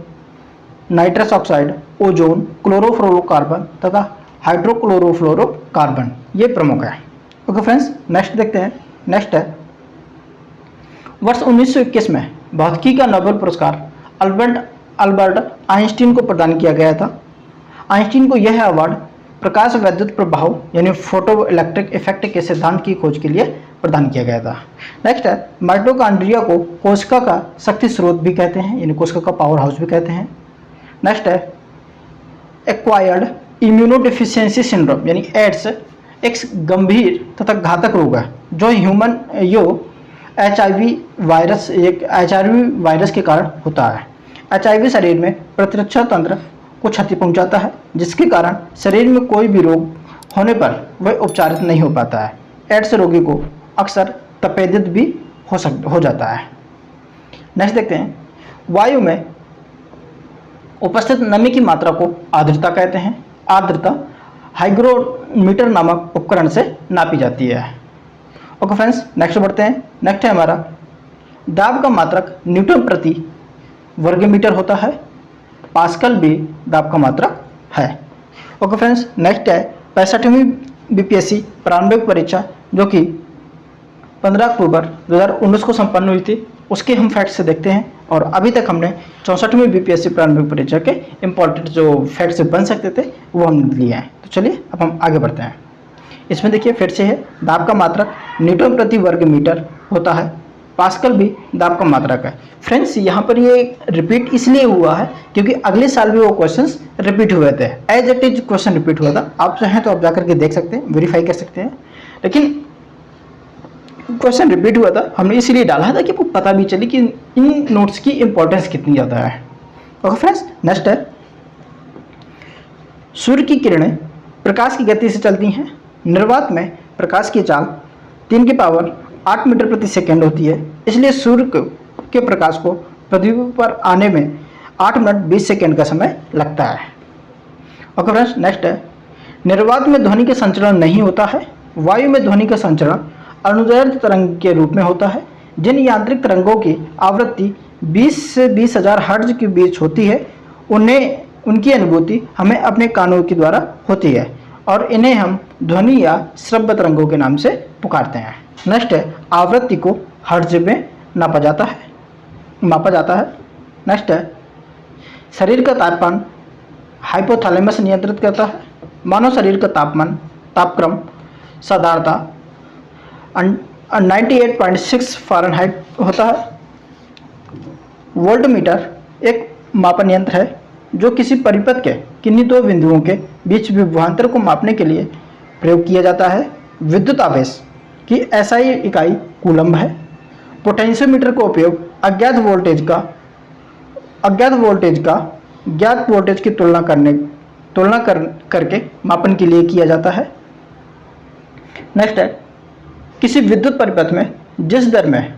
Speaker 1: nitrous oxide, ozone, chlorofluorocarbon तथा हाइड्रोक्लोरोफ्लोरोकार्बन, ये प्रमुख है। ओके फ्रेंड्स, नेक्स्ट देखते हैं। नेक्स्ट है वर्ष 1921 में भौतिकी का नोबेल पुरस्कार अल्बर्ट आइंस्टीन को प्रदान किया गया था। आइंस्टीन को यह अवार्ड प्रकाश विद्युत प्रभाव यानी फोटो इलेक्ट्रिक इफेक्ट के सिद्धांत की खोज के लिए प्रदान किया गया था। नेक्स्ट है माइटोकॉन्ड्रिया को कोशिका का शक्ति स्रोत भी कहते हैं, यानी कोशिका का पावर हाउस भी कहते हैं। नेक्स्ट है एक्वायर्ड इम्यूनोडेफिशिएंसी सिंड्रोम यानी एड्स एक गंभीर तथा घातक रोग है जो HIV वायरस के कारण होता है। HIV शरीर में प्रतिरक्षा तंत्र को क्षति पहुंचाता है, जिसके कारण शरीर में कोई भी रोग होने पर वह उपचारित नहीं हो पाता है। एड्स रोगी को अक्सर तपेदिक भी हो जाता है। नेक्स्ट देखते हैं, वायु में उपस्थित नमी की मात्रा को आर्द्रता कहते हैं। आर्द्रता हाइग्रोमीटर नामक उपकरण से नापी जाती है। ओके फ्रेंड्स, नेक्स्ट बढ़ते हैं। नेक्स्ट है हमारा दाब का मात्रक न्यूटन प्रति वर्ग मीटर होता है। पास्कल भी दाब का मात्रक है। ओके फ्रेंड्स, नेक्स्ट है 65वीं बीपीएससी प्रारंभिक परीक्षा जो कि 15 अक्टूबर 2019 को संपन्न हुई थी, उसके हम फैक्ट्स से देखते हैं। और अभी तक हमने 64वीं बीपीएससी प्रारंभिक परीक्षा के इंपॉर्टेंट जो फैक्ट्स बन सकते थे वो हमने लिए हैं। तो चलिए अब हम आगे बढ़ते हैं। इसमें देखिए फिर से है, दाब का मात्रक न्यूटन प्रति वर्ग मीटर होता है। पास्कल भी दाब का मात्रक है। फ्रेंड्स, यहाँ पर ये रिपीट इसलिए हुआ है क्योंकि अगले साल भी वो क्वेश्चंस रिपीट हुए थे। As it is question repeat हुआ था। आप चाहें तो आप जाकर के देख सकते हैं, वेरीफाई कर सकते हैं। लेकिन क्वेश्चन रिपीट हुआ था, हमने इसीलिए डाला था कि आपको पता भी चले कि इन नोट्स की इंपॉर्टेंस कितनी ज़्यादा है। ओके फ्रेंड्स, नेक्स्ट है, सूर्य की किरणें प्रकाश की गति से चलती हैं। निर्वात में प्रकाश की चाल 3 की पावर 8 मीटर प्रति सेकेंड होती है। इसलिए सूर्य के प्रकाश को पृथ्वी पर आने में 8 मिनट 20 सेकेंड का समय लगता है। ओके फ्रेंड्स, नेक्स्ट है, निर्वात में ध्वनि का संचरण नहीं होता है। वायु में ध्वनि का संचरण अनुदैर्ध्य तरंग के रूप में होता है। जिन यांत्रिक तरंगों की आवृत्ति 20 से 20,000 हर्ट्ज के बीच होती है, उनकी अनुभूति हमें अपने कानों के द्वारा होती है और इन्हें हम ध्वनि या श्रव्य तरंगों के नाम से पुकारते हैं। नेक्स्ट है, आवृत्ति को हर्ट्ज में मापा जाता है। नेक्स्ट है, शरीर का तापमान हाइपोथैलेमस नियंत्रित करता है। मानव शरीर का तापक्रम साधारणतः 98.6 फ़ारेनहाइट होता है। वोल्टमीटर एक मापन यंत्र है जो किसी परिपथ के किन्हीं दो बिंदुओं के बीच विभवांतर को मापने के लिए प्रयोग किया जाता है। विद्युत आवेश की एसआई इकाई कूलम्ब है। पोटेंशियोमीटर का उपयोग अज्ञात वोल्टेज का ज्ञात वोल्टेज की तुलना करके मापन के लिए किया जाता है। नेक्स्ट है, किसी विद्युत परिपथ में जिस दर में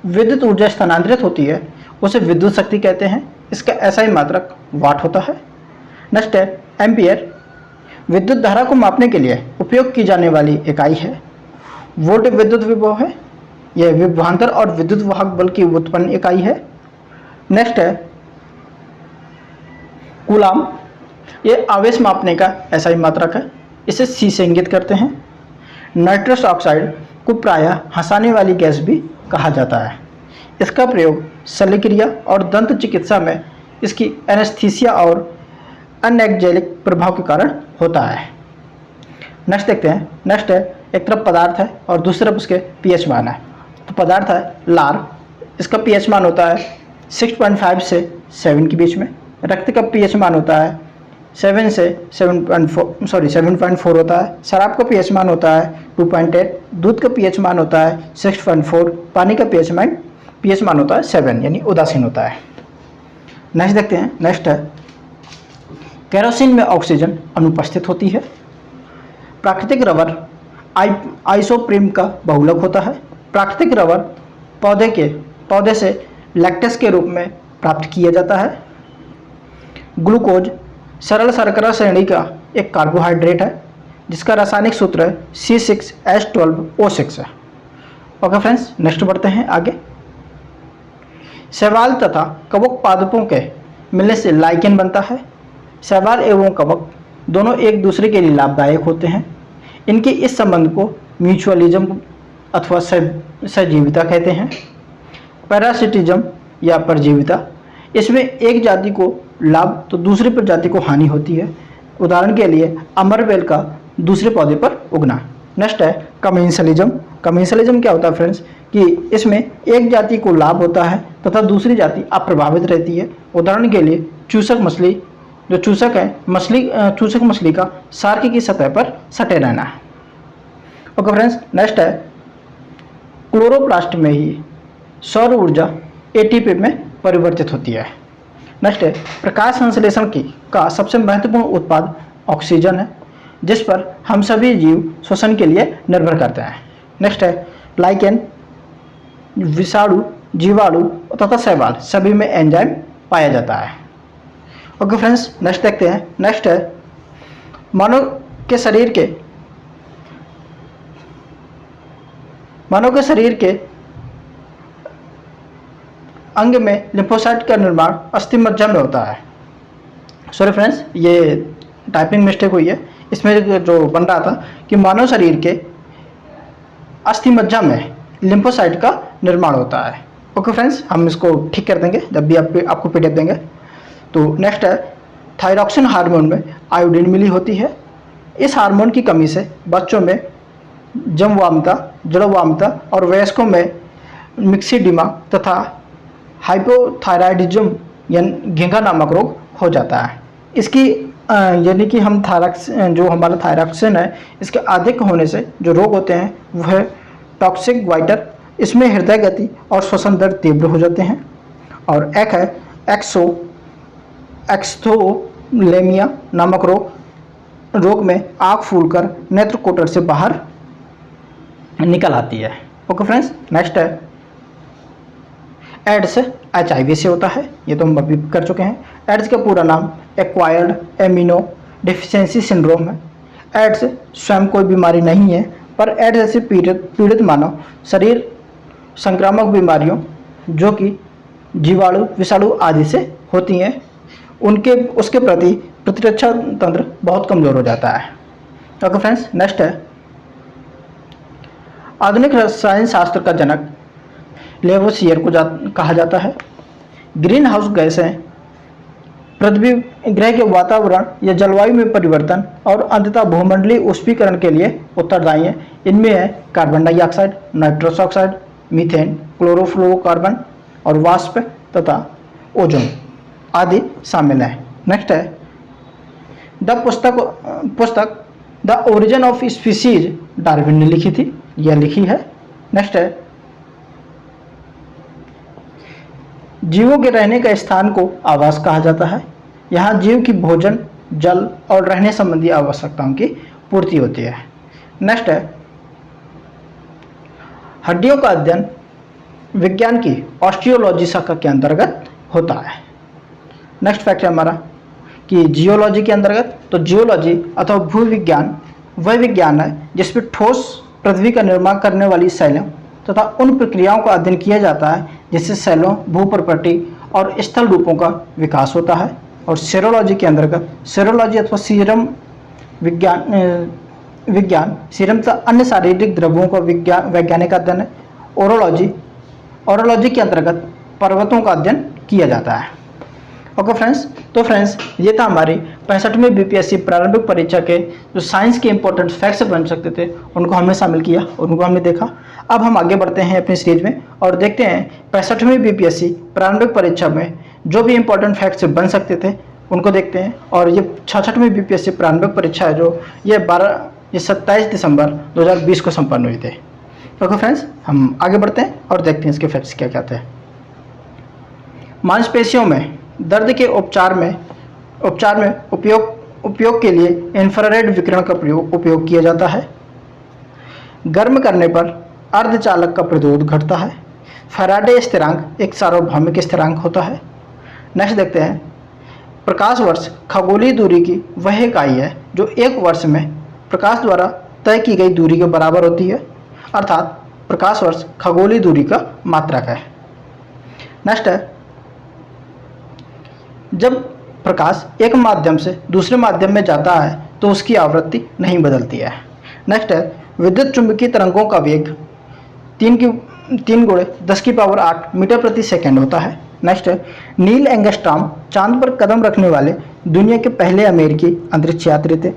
Speaker 1: विद्युत ऊर्जा स्थानांतरित होती है उसे विद्युत शक्ति कहते हैं। इसका एसआई मात्रक वाट होता है। नेक्स्ट है, एम्पियर विद्युत धारा को मापने के लिए उपयोग की जाने वाली इकाई है। वोल्ट विद्युत विभव है, यह विभवांतर और विद्युत वाहक बल की उत्पन्न इकाई है। नेक्स्ट है, कूलाम, यह आवेश मापने का एसआई मात्रक है। इसे सी से इंगित करते हैं। नाइट्रस ऑक्साइड को प्रायः हंसाने वाली गैस भी कहा जाता है। इसका प्रयोग शल्यक्रिया और दंत चिकित्सा में इसकी एनेस्थीसिया और अनएक्जेलिक प्रभाव के कारण होता है। नेक्स्ट देखते हैं। नेक्स्ट है, एक तरफ पदार्थ है और दूसरी तरफ उसके पीएच मान है। तो पदार्थ है लार, इसका पीएच मान होता है 6.5 से 7 के बीच में। रक्त का पीएच मान होता है 7 से 7.4 होता है। शराब का पीएच मान होता है 2.8। दूध का पीएच मान होता है 6.4। पानी का पीएच मान होता है 7, यानी उदासीन होता है। नेक्स्ट देखते हैं। नेक्स्ट है, केरोसिन में ऑक्सीजन अनुपस्थित होती है। प्राकृतिक रबर आइसोप्रीन का बहुलक होता है। प्राकृतिक रबर पौधे से लैक्टेस के रूप में प्राप्त किया जाता है। ग्लूकोज सरल शर्करा श्रेणी का एक कार्बोहाइड्रेट है जिसका रासायनिक सूत्र है C6H12O6 है। ओके फ्रेंड्स, नेक्स्ट बढ़ते हैं आगे। शैवाल तथा कवक पादपों के मिलने से लाइकेन बनता है। शैवाल एवं कवक दोनों एक दूसरे के लिए लाभदायक होते हैं। इनके इस संबंध को म्यूचुअलिज्म अथवा सहजीविता कहते हैं। पैरासिटिज्म या परजीविता, इसमें एक जाति को लाभ तो दूसरी प्रजाति को हानि होती है। उदाहरण के लिए अमरबेल का दूसरे पौधे पर उगना। नेक्स्ट है कमेंसलिज्म। कमेंसलिज्म क्या होता है फ्रेंड्स, कि इसमें एक जाति को लाभ होता है तथा दूसरी जाति अप्रभावित रहती है। उदाहरण के लिए चूसक मछली, जो चूसक है चूसक मछली का सार्क की सतह पर सटे रहना है। ओके फ्रेंड्स, नेक्स्ट है क्लोरोप्लास्ट में ही सौर ऊर्जा एटीपी में परिवर्तित होती है। नेक्स्ट है, प्रकाश संश्लेषण का सबसे महत्वपूर्ण उत्पाद ऑक्सीजन है जिस पर हम सभी जीव श्वसन के लिए निर्भर करते हैं। नेक्स्ट है, लाइकेन विषाणु जीवाणु तथा शैवाल सभी में एंजाइम पाया जाता है। ओके फ्रेंड्स, नेक्स्ट देखते हैं। नेक्स्ट है मानव के शरीर के अंग में लिम्फोसाइट का निर्माण अस्थि मज्जा में होता है। सॉरी फ्रेंड्स, ये टाइपिंग मिस्टेक हुई है। इसमें जो बन रहा था कि मानव शरीर के अस्थि मज्जा में लिम्फोसाइट का निर्माण होता है। ओके फ्रेंड्स, हम इसको ठीक कर देंगे जब भी आपको पीडीएफ देंगे। तो नेक्स्ट है थायरॉक्सिन हार्मोन में आयोडीन मिली होती है। इस हार्मोन की कमी से बच्चों में जमवामता, जड़वामता और वयस्कों में मिक्सिडिमा तथा हाइपोथायराइडिज्म यानी घेंघा नामक रोग हो जाता है। इसकी यानी कि हम जो हमारा थायरॉक्सिन है इसके अधिक होने से जो रोग होते हैं वह टॉक्सिक वाइटर, इसमें हृदय गति और श्वसन दर तीव्र हो जाते हैं। और एक है एक्स्थोलेमिया नामक रोग में आँख फूलकर नेत्र कोटर से बाहर निकल आती है। ओके फ्रेंड्स, नेक्स्ट है एड्स HIV से होता है। ये तो हम अभी कर चुके हैं। एड्स का पूरा नाम एक्वायर्ड एमिनो डिफिशियंसी सिंड्रोम है। एड्स स्वयं कोई बीमारी नहीं है, पर एड्स ऐसे पीड़ित मानव शरीर संक्रामक बीमारियों जो कि जीवाणु, विषाणु आदि से होती हैं उसके प्रति प्रतिरक्षा तंत्र बहुत कमज़ोर हो जाता है। ओके फ्रेंड्स, नेक्स्ट है आधुनिक रसायन शास्त्र का जनक लेवोसियर को कहा जाता है। ग्रीन हाउस गैसें पृथ्वी ग्रह के वातावरण या जलवायु में परिवर्तन और अंततः भूमंडलीय उष्मीकरण के लिए उत्तरदायी हैं। इनमें है carbon dioxide, nitrous oxide, methane, chlorofluorocarbon और वाष्प तथा ओजोन आदि शामिल है। नेक्स्ट है पुस्तक the origin of species Darwin ने लिखी थी, यह लिखी है। नेक्स्ट है जीवों के रहने का स्थान को आवास कहा जाता है। यहाँ जीव की भोजन, जल और रहने संबंधी आवश्यकताओं की पूर्ति होती है। नेक्स्ट है हड्डियों का अध्ययन विज्ञान की ऑस्टियोलॉजी शाखा के अंतर्गत होता है। नेक्स्ट फैक्ट है हमारा कि जियोलॉजी के अंतर्गत, तो जियोलॉजी अथवा भूविज्ञान वह विज्ञान है जिसमें ठोस पृथ्वी का निर्माण करने वाली शैलों तथा उन प्रक्रियाओं का अध्ययन किया जाता है जिससे शैलों, भूप्रपट्टी और स्थल रूपों का विकास होता है। और सीरोलॉजी के अंतर्गत सीरोलॉजी अथवा सीरम विज्ञान सीरम तथा अन्य शारीरिक द्रव्यों का वैज्ञानिक अध्ययन है। ओरोलॉजी के अंतर्गत पर्वतों का अध्ययन किया जाता है। ओके फ्रेंड्स, तो फ्रेंड्स ये था हमारी 65वीं BPSC प्रारंभिक परीक्षा के जो साइंस के इंपॉर्टेंट फैक्ट्स बन सकते थे उनको हमने शामिल किया, उनको हमने देखा। अब हम आगे बढ़ते हैं अपनी सीरीज में और देखते हैं 65वीं BPSC प्रारंभिक परीक्षा में जो भी इंपॉर्टेंट फैक्ट्स बन सकते थे उनको देखते हैं। और ये 66वीं BPSC प्रारंभिक परीक्षा है जो ये 27 दिसंबर 2020 को संपन्न हुई थी। ओके फ्रेंड्स, हम आगे बढ़ते हैं और देखते हैं इसके फैक्ट्स क्या क्या थे। मांसपेशियों में दर्द के उपचार में उपयोग के लिए इंफ्रारेड विकिरण का उपयोग किया जाता है। गर्म करने पर अर्धचालक का प्रतिरोध घटता है। फैराडे स्थिरांक एक सार्वभौमिक स्थिरांक होता है। नेक्स्ट देखते हैं प्रकाश वर्ष खगोलीय दूरी की वह इकाई है जो एक वर्ष में प्रकाश द्वारा तय की गई दूरी के बराबर होती है, अर्थात प्रकाश वर्ष खगोलीय दूरी का मात्रक है। नेक्स्ट है जब प्रकाश एक माध्यम से दूसरे माध्यम में जाता है तो उसकी आवृत्ति नहीं बदलती है। नेक्स्ट है विद्युत चुंबकीय तरंगों का वेग 3 × 10⁸ मीटर प्रति सेकंड होता है। नेक्स्ट है नील एंगस्ट्रॉम चांद पर कदम रखने वाले दुनिया के पहले अमेरिकी अंतरिक्ष यात्री थे।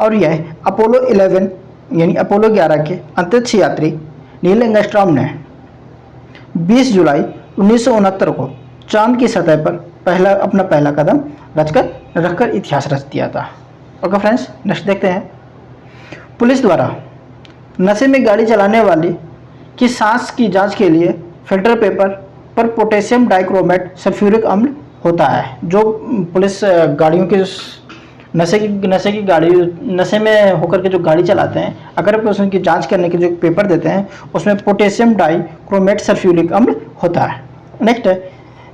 Speaker 1: और यह अपोलो 11 यानी अपोलो 11 के अंतरिक्ष यात्री नील एंगस्ट्रॉम ने 20 जुलाई 1969 को चांद की सतह पर अपना पहला कदम रखकर इतिहास रच दिया था। ओके फ्रेंड्स, नेक्स्ट देखते हैं पुलिस द्वारा नशे में गाड़ी चलाने वाली की सांस की जांच के लिए फिल्टर पेपर पर पोटेशियम डाइक्रोमेट सल्फ्यूरिक अम्ल होता है। जो पुलिस गाड़ियों के नशे में होकर के जो गाड़ी चलाते हैं, अगर आप उसकी जांच करने के जो पेपर देते हैं उसमें पोटेशियम डाइक्रोमेट सल्फ्यूरिक अम्ल होता है। नेक्स्ट है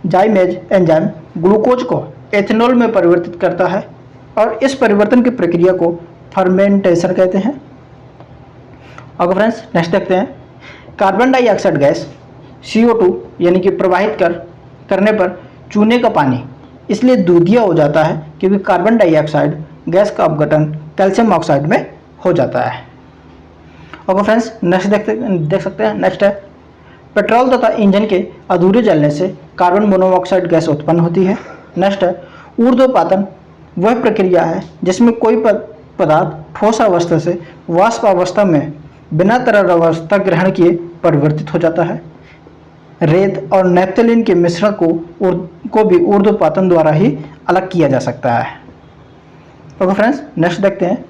Speaker 1: जाइमेज एंजाइम ग्लूकोज को एथेनॉल में परिवर्तित करता है और इस परिवर्तन की प्रक्रिया को फर्मेंटेशन कहते हैं। ओके फ्रेंड्स, नेक्स्ट देखते हैं कार्बन डाइऑक्साइड गैस CO2 यानी कि प्रवाहित करने पर चूने का पानी इसलिए दूधिया हो जाता है क्योंकि कार्बन डाइऑक्साइड गैस का अपघटन कैल्शियम ऑक्साइड में हो जाता है। ओके फ्रेंड्स, नेक्स्ट देख सकते हैं। नेक्स्ट है पेट्रोल तथा इंजन के अधूरे जलने से कार्बन मोनोऑक्साइड गैस उत्पन्न होती है। नेक्स्ट है ऊर्ध्वपातन वह प्रक्रिया है जिसमें कोई पदार्थ ठोस अवस्था से वाष्प अवस्था में बिना तरल अवस्था ग्रहण किए परिवर्तित हो जाता है। रेत और नैप्थलीन के मिश्रण को भी ऊर्ध्वपातन द्वारा ही अलग किया जा सकता है। ओके फ्रेंड्स, नेक्स्ट देखते हैं।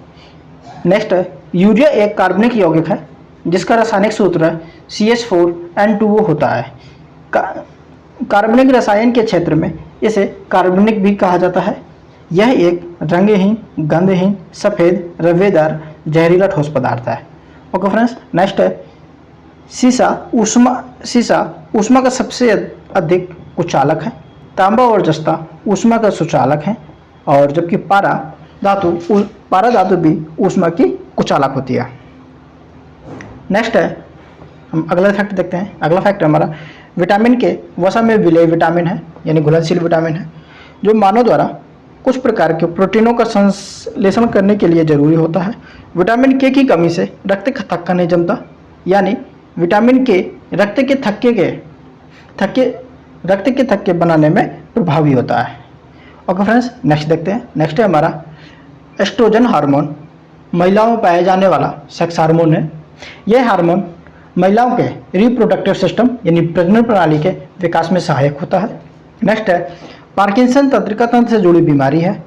Speaker 1: नेक्स्ट है यूरिया एक कार्बनिक यौगिक है जिसका रासायनिक सूत्र CH4N2O होता है। कार्बनिक रसायन के क्षेत्र में इसे कार्बनिक भी कहा जाता है। यह एक रंगहीन, गंधहीन, सफ़ेद, रवेदार, जहरीला ठोस पदार्थ है। ओके फ्रेंड्स, नेक्स्ट है सीसा ऊष्मा का सबसे अधिक कुचालक है। तांबा और जस्ता ऊष्मा का सुचालक है और जबकि पारा धातु भी ऊष्मा की कुचालक होती है। नेक्स्ट है हम अगला फैक्ट देखते हैं। अगला फैक्ट हमारा विटामिन के वसा में विलय विटामिन है यानी घुलनशील विटामिन है जो मानव द्वारा कुछ प्रकार के प्रोटीनों का संश्लेषण करने के लिए जरूरी होता है। विटामिन के की कमी से रक्त का थक्का नहीं जमता यानी विटामिन के रक्त के थक्के बनाने में प्रभावी होता है। ओके फ्रेंड्स, नेक्स्ट देखते हैं। नेक्स्ट है हमारा एस्ट्रोजन हार्मोन महिलाओं में पाया जाने वाला सेक्स हार्मोन है। यह हार्मोन महिलाओं के रिप्रोडक्टिव सिस्टम यानी प्रजनन प्रणाली के विकास में सहायक होता है। नेक्स्ट है पार्किंसन तंत्रिका तंत्र से जुड़ी बीमारी है।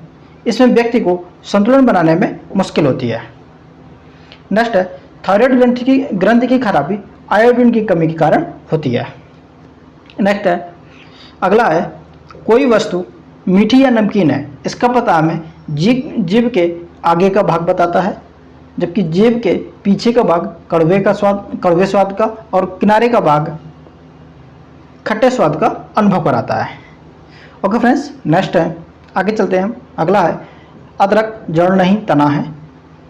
Speaker 1: इसमें व्यक्ति को संतुलन बनाने में मुश्किल होती है। नेक्स्ट है थायराइड ग्रंथि की खराबी आयोडीन की कमी के कारण होती है। नेक्स्ट है अगला है कोई वस्तु मीठी या नमकीन है इसका पता हमें जीभ के आगे का भाग बताता है जबकि जीभ के पीछे का भाग कड़वे स्वाद का और किनारे का भाग खट्टे स्वाद का अनुभव कराता है। ओके फ्रेंड्स, नेक्स्ट है आगे चलते हैं हम। अगला है अदरक जड़ नहीं तना है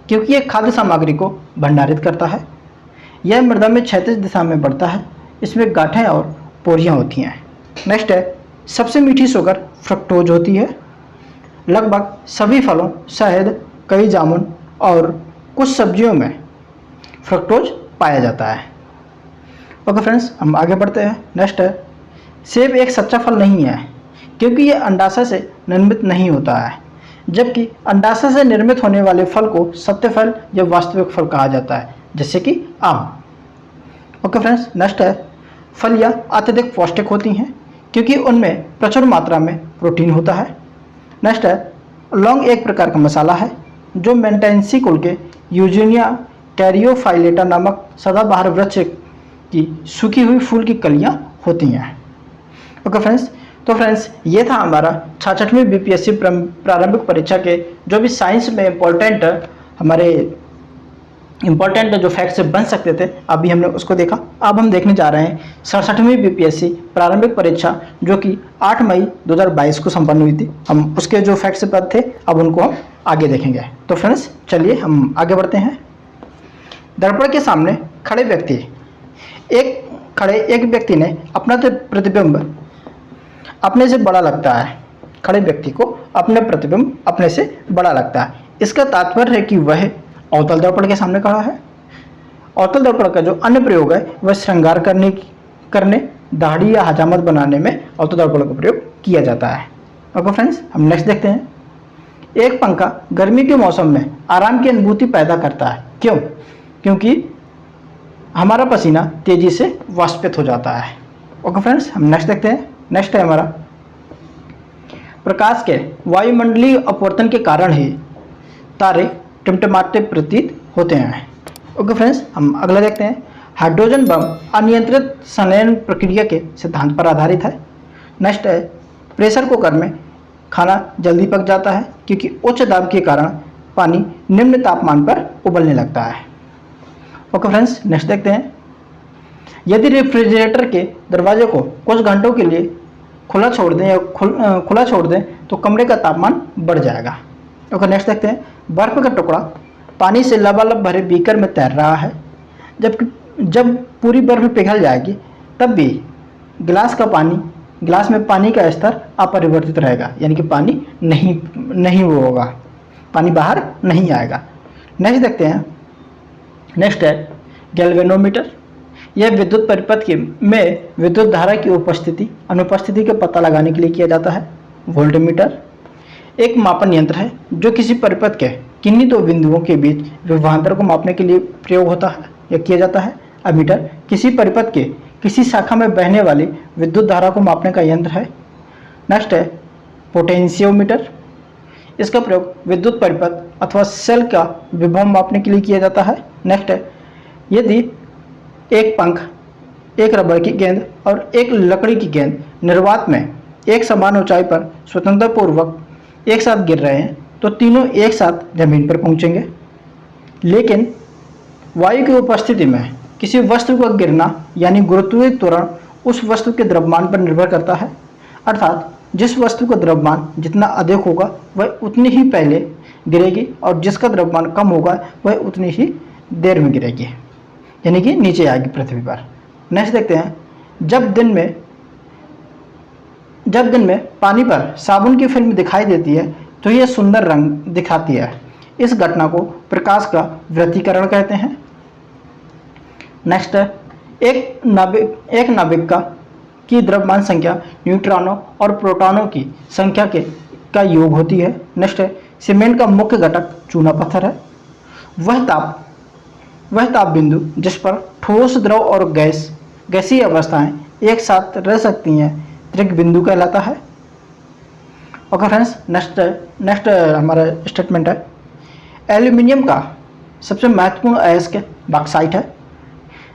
Speaker 1: क्योंकि यह खाद्य सामग्री को भंडारित करता है। यह मृदा में क्षैतिज दिशा में बढ़ता है। इसमें गांठें और पोरियां होती हैं। नेक्स्ट है सबसे मीठी शुगर फ्रक्टोज होती है। लगभग सभी फलों, शहद, कई जामुन और कुछ सब्जियों में फ्रक्टोज पाया जाता है। ओके फ्रेंड्स, हम आगे बढ़ते हैं। नेक्स्ट है सेब एक सच्चा फल नहीं है क्योंकि यह अंडाशय से निर्मित नहीं होता है जबकि अंडाशय से निर्मित होने वाले फल को सत्य फल या वास्तविक फल कहा जाता है जैसे कि आम। ओके फ्रेंड्स, नेक्स्ट है फलियां अत्यधिक पौष्टिक होती हैं क्योंकि उनमें प्रचुर मात्रा में प्रोटीन होता है। नेक्स्ट है लौंग एक प्रकार का मसाला है जो मेंटेंसी कुल के यूजीनिया कैरियोफाइलेटा नामक सदाबहार वृक्ष की सूखी हुई फूल की कलियां होती हैं। ओके फ्रेंड्स, तो फ्रेंड्स ये था हमारा 66वीं BPSC प्रारंभिक परीक्षा के जो भी साइंस में इम्पोर्टेंट जो फैक्ट्स बन सकते थे अभी हमने उसको देखा। अब हम देखने जा रहे हैं 67वीं BPSC प्रारंभिक परीक्षा जो कि 8 मई 2022 को संपन्न हुई थी। हम उसके जो फैक्ट्स पद थे अब उनको हम आगे देखेंगे। तो फ्रेंड्स चलिए हम आगे बढ़ते हैं। दर्पण के सामने खड़े एक व्यक्ति ने अपना प्रतिबिंब अपने से बड़ा लगता है। खड़े व्यक्ति को अपने प्रतिबिंब अपने से बड़ा लगता है। इसका तात्पर्य है कि वह अवतल दर्पण के सामने खड़ा है। अवतल दर्पण का जो अन्य प्रयोग है वह श्रृंगार करने दाढ़ी या हजामत बनाने में अवतल दर्पण का प्रयोग किया जाता है। ओके फ्रेंड्स, हम नेक्स्ट देखते हैं। एक पंखा गर्मी के मौसम में आराम की अनुभूति पैदा करता है। क्यों? क्योंकि हमारा पसीना तेजी से वाष्पित हो जाता है। ओके फ्रेंड्स, हम नेक्स्ट देखते हैं। नेक्स्ट है हमारा प्रकाश के वायुमंडलीय अपवर्तन के कारण ही तारे टिमटिमाते प्रतीत होते हैं। ओके फ्रेंड्स, हम अगला देखते हैं। हाइड्रोजन बम अनियंत्रित संलयन प्रक्रिया के सिद्धांत पर आधारित है। नेक्स्ट है प्रेशर कुकर में खाना जल्दी पक जाता है क्योंकि उच्च दाब के कारण पानी निम्न तापमान पर उबलने लगता है। ओके फ्रेंड्स, नेक्स्ट देखते हैं। यदि रेफ्रिजरेटर के दरवाजे को कुछ घंटों के लिए खुला छोड़ दें या खुला छोड़ दें तो कमरे का तापमान बढ़ जाएगा। ओके, नेक्स्ट देखते हैं। बर्फ का टुकड़ा पानी से लबालब भरे बीकर में तैर रहा है, जब पूरी बर्फ पिघल जाएगी तब भी गिलास में पानी का स्तर अपरिवर्तित रहेगा, यानी कि पानी नहीं वो होगा, पानी बाहर नहीं आएगा। नेक्स्ट देखते हैं। नेक्स्ट है गैल्वेनोमीटर। यह विद्युत परिपथ में विद्युत धारा की उपस्थिति अनुपस्थिति का पता लगाने के लिए किया जाता है। वोल्टमीटर एक मापन यंत्र है जो किसी परिपथ के किन्हीं दो बिंदुओं के बीच विभवांतर को मापने के लिए प्रयोग होता है या किया जाता है। अमीटर किसी परिपथ के किसी शाखा में बहने वाली विद्युत धारा को मापने का यंत्र है। नेक्स्ट है पोटेंशियोमीटर। इसका प्रयोग विद्युत परिपथ अथवा सेल का विभव मापने के लिए किया जाता है। नेक्स्ट है यदि एक पंख, एक रबड़ की गेंद और एक लकड़ी की गेंद निर्वात में एक समान ऊंचाई पर स्वतंत्रपूर्वक एक साथ गिर रहे हैं तो तीनों एक साथ जमीन पर पहुंचेंगे। लेकिन वायु की उपस्थिति में किसी वस्तु का गिरना यानी गुरुत्वीय त्वरण उस वस्तु के द्रव्यमान पर निर्भर करता है, अर्थात जिस वस्तु का द्रव्यमान जितना अधिक होगा वह उतनी ही पहले गिरेगी और जिसका द्रव्यमान कम होगा वह उतनी ही देर में गिरेगी, यानी कि नीचे आएगी पृथ्वी पर। नेक्स्ट देखते हैं। जब दिन में पानी पर साबुन की फिल्म दिखाई देती है तो यह सुंदर रंग दिखाती है। इस घटना को प्रकाश का व्यतिकरण कहते हैं। नेक्स्ट है एक नाभिक की द्रव्यमान संख्या न्यूट्रॉनों और प्रोटॉनों की संख्या का योग होती है। नेक्स्ट है सीमेंट का मुख्य घटक चूना पत्थर है। वह ताप बिंदु जिस पर ठोस, द्रव और गैसीय अवस्थाएं एक साथ रह सकती हैं त्रिक बिंदु कहलाता है। ओके फ्रेंड्स, नेक्स्ट हमारा स्टेटमेंट है एल्यूमिनियम का सबसे महत्वपूर्ण अयस्क बॉक्साइट है।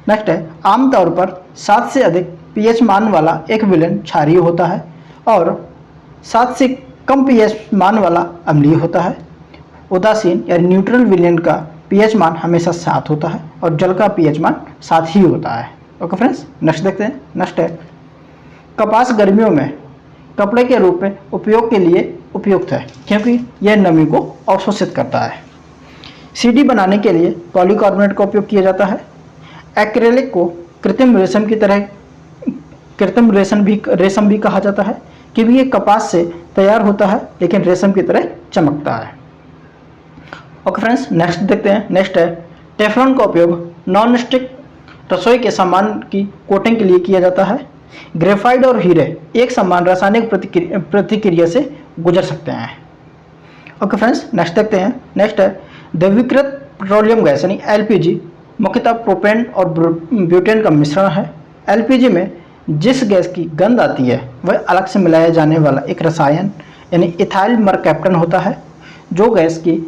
Speaker 1: नेक्स्ट है आमतौर पर 7 से अधिक पीएच मान वाला एक विलयन क्षारीय होता है और 7 से कम पीएच मान वाला अम्लीय होता है। उदासीन या न्यूट्रल विलयन का पीएच मान हमेशा 7 होता है और जल का पीएच मान 7 ही होता है। ओके फ्रेंड्स, नेक्स्ट देखते हैं। नेक्स्ट है कपास गर्मियों में कपड़े के रूप में उपयोग के लिए उपयुक्त है क्योंकि यह नमी को अवशोषित करता है। सीडी बनाने के लिए पॉलीकार्बोनेट का उपयोग किया जाता है। एक्रेलिक को कृत्रिम रेशम भी कहा जाता है क्योंकि ये कपास से तैयार होता है लेकिन रेशम की तरह चमकता है। ओके फ्रेंड्स, नेक्स्ट देखते हैं। नेक्स्ट है टेफ्लॉन का उपयोग नॉन स्टिक रसोई के सामान की कोटिंग के लिए किया जाता है। ग्रेफाइट और हीरे एक समान रासायनिक प्रतिक्रिया से गुजर सकते हैं। ओके फ्रेंड्स, नेक्स्ट देखते हैं। नेक्स्ट है द्रवीकृत पेट्रोलियम गैस यानी एलपीजी मुख्यतः प्रोपेन और ब्यूटेन का मिश्रण है। एलपीजी में जिस गैस की गंध आती है वह अलग से मिलाया जाने वाला एक रसायन यानी इथाइल मरकैप्टन होता है जो गैस की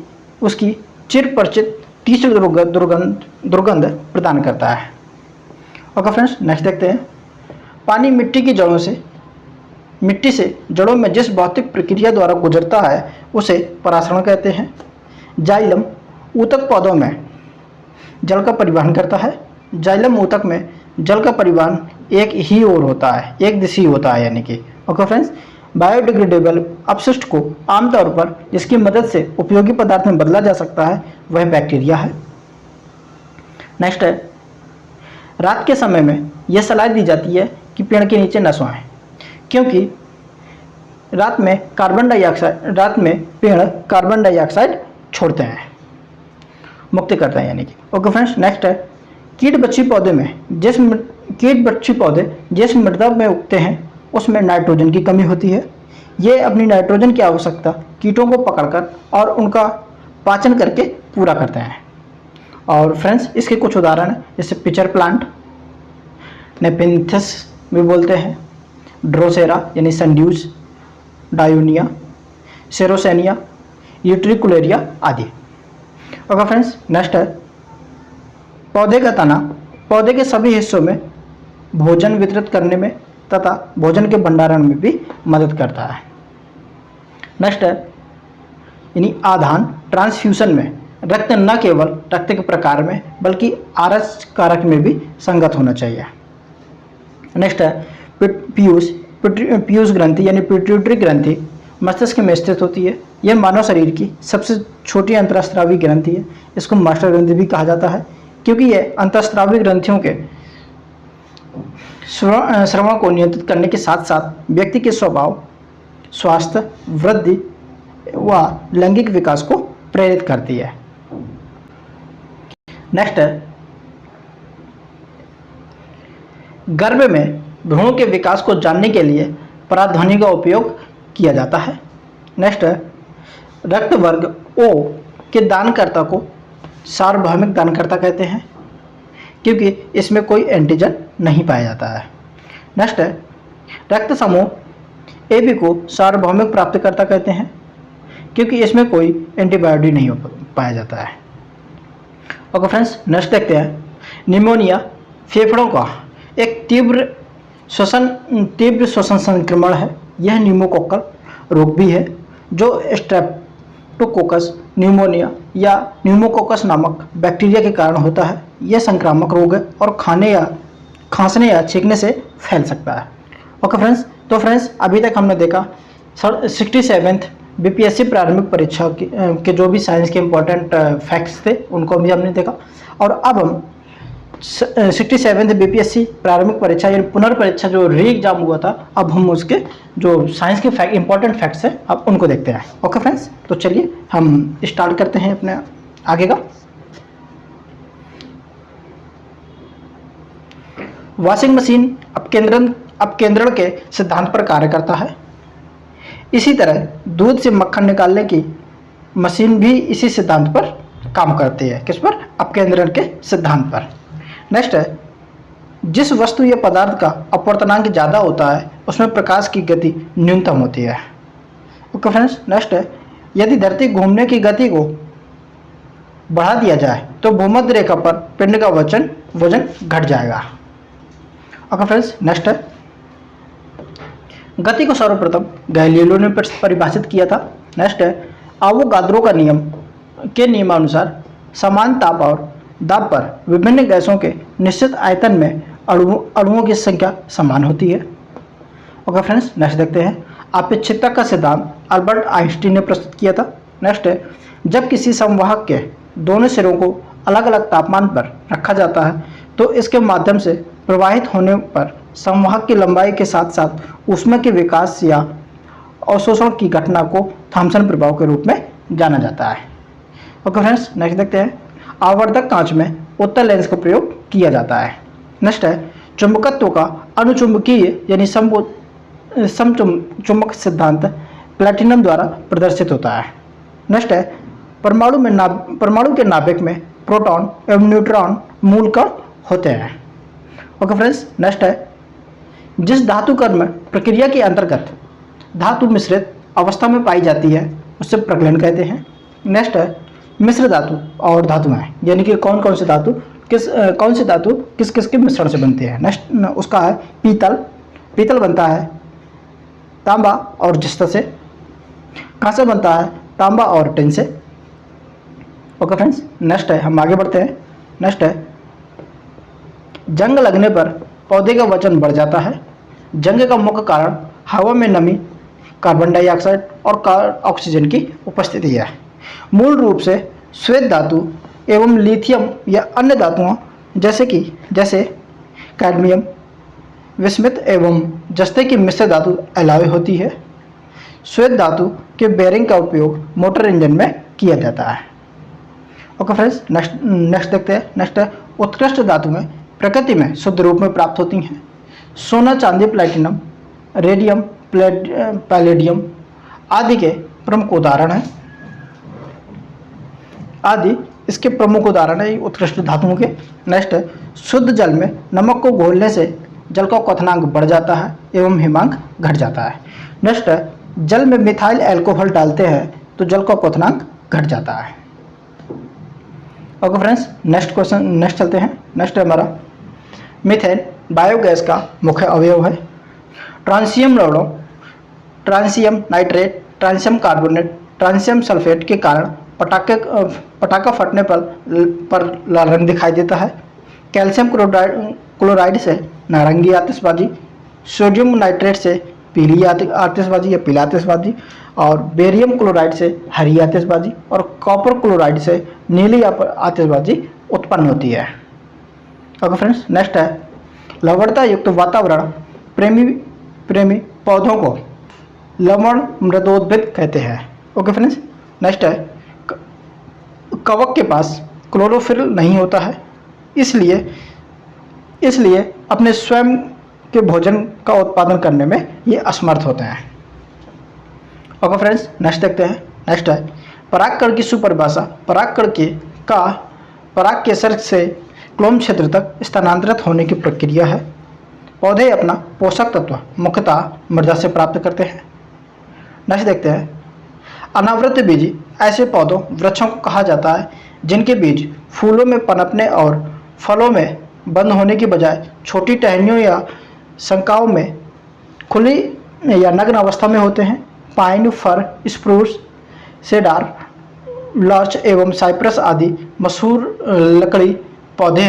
Speaker 1: उसकी चिर परिचित तीव्र दुर्गंध प्रदान करता है। ओके फ्रेंड्स, नेक्स्ट देखते हैं। पानी मिट्टी से जड़ों में जिस भौतिक प्रक्रिया द्वारा गुजरता है उसे परासरण कहते हैं। जाइलम ऊतक पौधों में जल का परिवहन करता है। जाइलम ऊतक में जल का परिवहन एक दिशी होता है यानी कि। ओके फ्रेंड्स, बायोडिग्रेडेबल अपशिष्ट को आमतौर पर जिसकी मदद से उपयोगी पदार्थ में बदला जा सकता है वह बैक्टीरिया है। नेक्स्ट है रात के समय में यह सलाह दी जाती है कि पेड़ के नीचे न सोएं क्योंकि रात में पेड़ कार्बन डाइऑक्साइड छोड़ते हैं, मुक्त करते हैं यानी कि। ओके फ्रेंड्स, नेक्स्ट है कीट बच्ची पौधे जिस मृदा में उगते हैं उसमें नाइट्रोजन की कमी होती है। ये अपनी नाइट्रोजन की आवश्यकता कीटों को पकड़कर और उनका पाचन करके पूरा करते हैं। और फ्रेंड्स इसके कुछ उदाहरण हैं जैसे पिचर प्लांट, नेपिंथस भी बोलते हैं, ड्रोसेरा यानी सनड्यूज, डायोनिया, सेरोसेनिया, यूट्रिकुलेरिया आदि। ओके फ्रेंड्स, नेक्स्ट है पौधे का तना पौधे के सभी हिस्सों में भोजन वितरित करने में तथा भोजन के भंडारण में भी मदद करता है। नेक्स्ट है यानी आधान ट्रांसफ्यूजन में रक्त न केवल रक्त के प्रकार में बल्कि आरएच कारक में भी संगत होना चाहिए। नेक्स्ट है पीयूष ग्रंथि यानी पिट्यूटरी ग्रंथि मस्तिष्क में स्थित होती है। यह मानव शरीर की सबसे छोटी अंतःस्रावी ग्रंथि है। इसको मास्टर ग्रंथि भी कहा जाता है क्योंकि यह अंतःस्रावी ग्रंथियों के श्रवण को नियंत्रित करने के साथ साथ व्यक्ति के स्वभाव, स्वास्थ्य, वृद्धि व लैंगिक विकास को प्रेरित करती है। नेक्स्ट है गर्भ में भ्रूण के विकास को जानने के लिए पराध्वनि का उपयोग किया जाता है। नेक्स्ट है रक्त वर्ग ओ के दानकर्ता को सार्वभौमिक दानकर्ता कहते हैं क्योंकि इसमें कोई एंटीजन नहीं पाया जाता है। नेक्स्ट है रक्त समूह ए बी को सार्वभौमिक प्राप्तकर्ता कहते हैं क्योंकि इसमें कोई एंटीबॉडी नहीं पाया जाता है। ओके फ्रेंड्स, नेक्स्ट देखते हैं निमोनिया फेफड़ों का एक तीव्र श्वसन संक्रमण है। यह न्यूमोकोकल रोग भी है जो स्ट्रेप्टोकोकस न्यूमोनिया या न्यूमोकोकस नामक बैक्टीरिया के कारण होता है। यह संक्रामक रोग है और खांसने या छींकने से फैल सकता है। ओके फ्रेंड्स, तो फ्रेंड्स अभी तक हमने देखा 67th बीपीएससी प्रारंभिक परीक्षा के जो भी साइंस के इम्पोर्टेंट फैक्ट्स थे उनको भी हमने देखा और अब हम 67th बीपीएससी प्रारंभिक परीक्षा या पुनर्परीक्षा जो री एग्जाम हुआ था अब हम उसके जो साइंस के इंपॉर्टेंट फैक्ट्स हैं अब उनको देखते हैं। ओके फ्रेंड्स, तो चलिए हम स्टार्ट करते हैं अपने आगे का। वॉशिंग मशीन अपकेंद्रण के सिद्धांत पर कार्य करता है। इसी तरह दूध से मक्खन निकालने की मशीन भी इसी सिद्धांत पर काम करती है। किस पर? अपकेंद्रण के सिद्धांत पर। नेक्स्ट है जिस वस्तु या पदार्थ का अपवर्तनांक ज़्यादा होता है उसमें प्रकाश की गति न्यूनतम होती है। ओके फ्रेंड्स, नेक्स्ट है यदि धरती घूमने की गति को बढ़ा दिया जाए तो भूमध्य रेखा पर पिंड का वजन घट जाएगा। ओके फ्रेंड्स, नेक्स्ट है गति को सर्वप्रथम गैलीलियो ने परिभाषित किया था। नेक्स्ट है आवोगाद्रो का नियमानुसार समान ताप और दाब पर विभिन्न गैसों के निश्चित आयतन में अणुओं की संख्या समान होती है। ओके फ्रेंड्स, नेक्स्ट देखते हैं अपेक्षितता का सिद्धांत अल्बर्ट आइंस्टीन ने प्रस्तुत किया था। नेक्स्ट है जब किसी संवाहक के दोनों सिरों को अलग अलग तापमान पर रखा जाता है तो इसके माध्यम से प्रवाहित होने पर संवाहक की लंबाई के साथ साथ ऊष्मा के विकास या अवशोषण की घटना को थॉम्सन प्रभाव के रूप में जाना जाता है। ओके फ्रेंड्स, नेक्स्ट देखते हैं आवर्धक कांच में उत्तल लेंस का प्रयोग किया जाता है। नेक्स्ट है चुंबकत्व का अनुचुंबकीय यानी समचुंबक सिद्धांत प्लैटिनम द्वारा प्रदर्शित होता है। नेक्स्ट है परमाणु के नाभिक में प्रोटॉन एवं न्यूट्रॉन मूल कण होते हैं। ओके फ्रेंड्स, नेक्स्ट है जिस धातु कर्म प्रक्रिया के अंतर्गत धातु मिश्रित अवस्था में पाई जाती है उससे प्रगलन कहते हैं। नेक्स्ट है मिश्र धातु और धातुएं यानी कि कौन सी धातु किस किस के मिश्रण से बनती है। नेक्स्ट उसका है पीतल बनता है तांबा और जस्त से। कांसा बनता है तांबा और टिन से। ओके फ्रेंड्स, नेक्स्ट है हम आगे बढ़ते हैं। नेक्स्ट है जंग लगने पर पौधे का वजन बढ़ जाता है। जंग का मुख्य कारण हवा में नमी, कार्बन डाइऑक्साइड और ऑक्सीजन की उपस्थिति है। मूल रूप से श्वेत धातु एवं लिथियम या अन्य धातुओं जैसे कैडमियम, विस्मित एवं जस्ते की मिश्र धातु एलॉय होती है। श्वेत धातु के बेरिंग का उपयोग मोटर इंजन में किया जाता है। ओके फ्रेंड्स, नेक्स्ट देखते हैं। नेक्स्ट है उत्कृष्ट धातुएं प्रकृति में शुद्ध रूप में प्राप्त होती हैं। सोना, चांदी, प्लैटिनम, रेडियम, पैलेडियम आदि के प्रमुख उदाहरण हैं। इसके प्रमुख उदाहरण है उत्कृष्ट धातुओं के। नेक्स्ट है शुद्ध जल में नमक को घोलने से जल का क्वथनांक बढ़ जाता है एवं हिमांक घट जाता है। नेक्स्ट है जल में मिथाइल अल्कोहल डालते हैं तो जल का क्वथनांक घट जाता है। ओके फ्रेंड्स, नेक्स्ट चलते हैं। नेक्स्ट है हमारा मीथेन बायोगैस का मुख्य अवयव है। ट्रांसियम नाइट्रेट ट्रांसियम कार्बोनेट, ट्रांसियम सल्फेट के कारण पटाखा फटने पर लाल रंग दिखाई देता है। कैल्शियम क्लोराइड से नारंगी आतिशबाजी, सोडियम नाइट्रेट से पीली आतिशबाजी या पीला आतिशबाजी, और बेरियम क्लोराइड से हरी आतिशबाजी, और कॉपर क्लोराइड से नीली आतिशबाजी उत्पन्न होती है। ओके फ्रेंड्स, नेक्स्ट है लवणता युक्त वातावरण प्रेमी पौधों को लवण मृदोद्भिद कहते हैं। ओके फ्रेंड्स, नेक्स्ट है कवक के पास क्लोरोफिल नहीं होता है, इसलिए अपने स्वयं के भोजन का उत्पादन करने में ये असमर्थ होते हैं। ओके फ्रेंड्स, नेक्स्ट देखते हैं। नेक्स्ट है परागकण की सुपरिभाषा। पराग केसर से क्लोम क्षेत्र तक स्थानांतरित होने की प्रक्रिया है। पौधे अपना पोषक तत्व मुख्यतः मृदा से प्राप्त करते हैं। नेक्स्ट देखते हैं अनावृत बीजी। ऐसे पौधों वृक्षों को कहा जाता है जिनके बीज फूलों में पनपने और फलों में बंद होने की बजाय छोटी टहनियों या शंकाओं में खुली या नग्न अवस्था में होते हैं। पाइन, फर, स्प्रूस, सेडार, लर्च एवं साइप्रस आदि मशहूर लकड़ी पौधे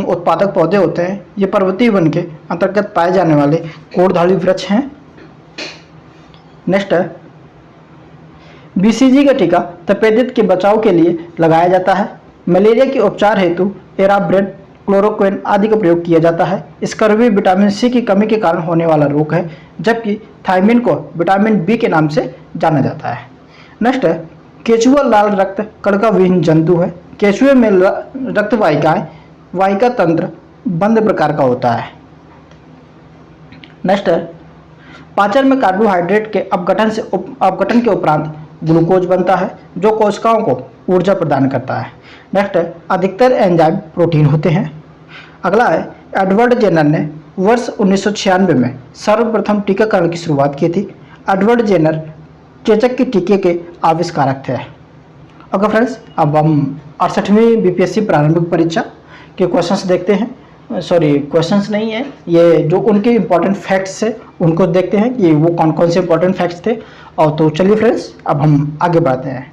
Speaker 1: उत्पादक पौधे होते हैं। ये पर्वतीय वन के अंतर्गत पाए जाने वाले कोड़धाड़ी वृक्ष हैं। नेक्स्ट है बीसीजी का टीका तपेदिक के बचाव के लिए लगाया जाता है। मलेरिया के उपचार हेतु एराब्रेन, क्लोरोक्विन आदि का प्रयोग किया जाता है। स्कर्वी विटामिन सी की कमी के कारण होने वाला रोग है, जबकि थायमिन को विटामिन बी के नाम से जाना जाता है। नेक्स्ट है केचुआ लाल रक्त कणिका विहीन जंतु है। केचुए में रक्त वाहिका तंत्र बंद प्रकार का होता है। नेक्स्ट है पाचन में कार्बोहाइड्रेट के अपघटन के उपरांत ग्लूकोज बनता है, जो कोशिकाओं को ऊर्जा प्रदान करता है। नेक्स्ट है अधिकतर एंजाइम प्रोटीन होते हैं। अगला है एडवर्ड जेनर ने वर्ष 1996 में सर्वप्रथम टीकाकरण की शुरुआत की थी। एडवर्ड जेनर चेचक के टीके के आविष्कारक थे। ओके फ्रेंड्स, अब हम 68वीं बीपीएससी प्रारंभिक परीक्षा के क्वेश्चंस देखते हैं। सॉरी, क्वेश्चंस नहीं है, ये जो उनके इंपॉर्टेंट फैक्ट्स है उनको देखते हैं कि वो कौन कौन से इंपॉर्टेंट फैक्ट्स थे। और तो चलिए फ्रेंड्स, अब हम आगे बढ़ते हैं।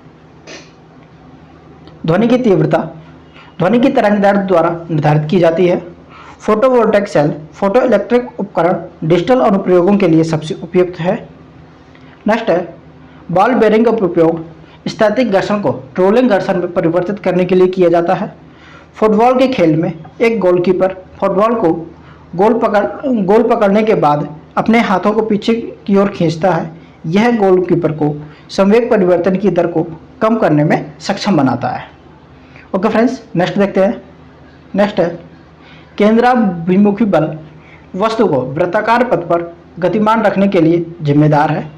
Speaker 1: ध्वनि की तीव्रता ध्वनि की तरंगदैर्घ्य द्वारा निर्धारित की जाती है। फोटोवोल्टाइक सेल फोटो इलेक्ट्रिक उपकरण डिजिटल अनुप्रयोगों के लिए सबसे उपयुक्त है। नेक्स्ट है बॉल बेरिंग का उपयोग स्थैतिक घर्षण को रोलिंग घर्षण में परिवर्तित करने के लिए किया जाता है। फुटबॉल के खेल में एक गोलकीपर फुटबॉल को गोल पकड़ने के बाद अपने हाथों को पीछे की ओर खींचता है। यह गोलकीपर को संवेग परिवर्तन की दर को कम करने में सक्षम बनाता है। ओके फ्रेंड्स, नेक्स्ट देखते हैं। नेक्स्ट है केंद्राभिमुखी बल वस्तु को वृत्ताकार पथ पर गतिमान रखने के लिए जिम्मेदार है।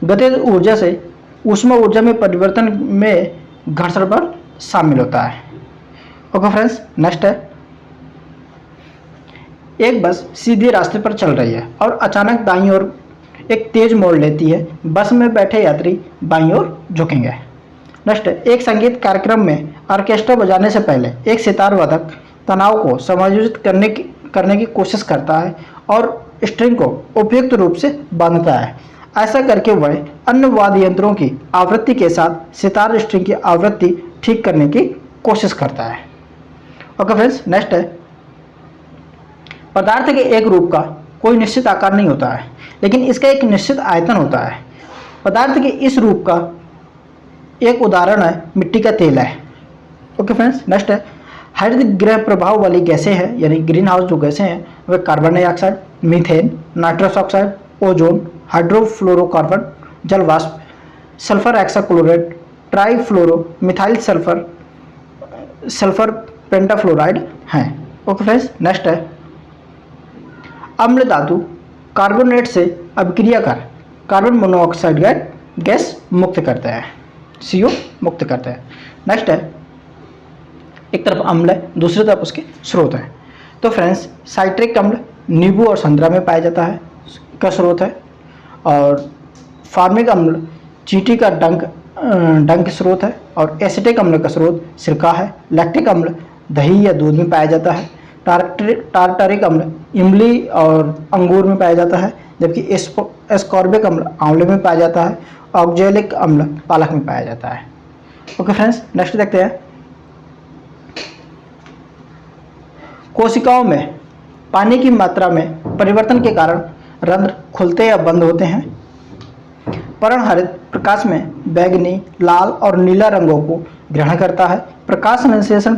Speaker 1: गतिज ऊर्जा से ऊष्मा ऊर्जा में परिवर्तन में घर्षण बल शामिल होता है। ओके फ्रेंड्स, नेक्स्ट है एक बस सीधे रास्ते पर चल रही है और अचानक दाईं ओर एक तेज मोड़ लेती है। बस में बैठे यात्री बाईं ओर झुकेंगे। नेक्स्ट है एक संगीत कार्यक्रम में ऑर्केस्ट्रा बजाने से पहले एक सितार वादक तनाव को समायोजित करने की कोशिश करता है और स्ट्रिंग को उपयुक्त रूप से बांधता है। ऐसा करके वह अन्य वाद्य यंत्रों की आवृत्ति के साथ सितार स्ट्रिंग की आवृत्ति ठीक करने की कोशिश करता है। ओके फ्रेंड्स, नेक्स्ट है पदार्थ के एक रूप का कोई निश्चित आकार नहीं होता है, लेकिन इसका एक निश्चित आयतन होता है। पदार्थ के इस रूप का एक उदाहरण है मिट्टी का तेल है। ओके फ्रेंड्स, नेक्स्ट है हरित गृह प्रभाव वाली गैसें हैं, यानी ग्रीन हाउस जो गैसें हैं वह carbon dioxide, methane, nitrous oxide, ozone, hydrofluorocarbon, जल वाष्प, sulphur hexachloride, trifluoromethyl sulphur pentafluoride हैं। ओके फ्रेंड्स, नेक्स्ट है अम्ल धातु कार्बोनेट से अभिक्रिया कर कार्बन मोनोऑक्साइड गैस मुक्त करते हैं, CO मुक्त करते हैं। नेक्स्ट है एक तरफ अम्ल है, दूसरी तरफ उसके स्रोत हैं। तो फ्रेंड्स साइट्रिक अम्ल नींबू और संतरा में पाया जाता है का स्रोत है, और फार्मिक अम्ल चींटी का डंक स्रोत है, और एसिटिक अम्ल का स्रोत सिरका है। लैक्टिक अम्ल दही या दूध में पाया जाता है। टार्टरिक अम्ल इमली और अंगूर में पाया जाता है, जबकि एस्कॉर्बिक अम्ल आंवले में पाया जाता है। ऑक्जेलिक अम्ल पालक में पाया जाता है। ओके फ्रेंड्स, नेक्स्ट देखते हैं। कोशिकाओं में पानी की मात्रा में परिवर्तन के कारण रंध्र खुलते या बंद होते हैं। पर्णहरित प्रकाश में बैंगनी, लाल और नीला रंगों को ग्रहण करता है। प्रकाश संश्लेषण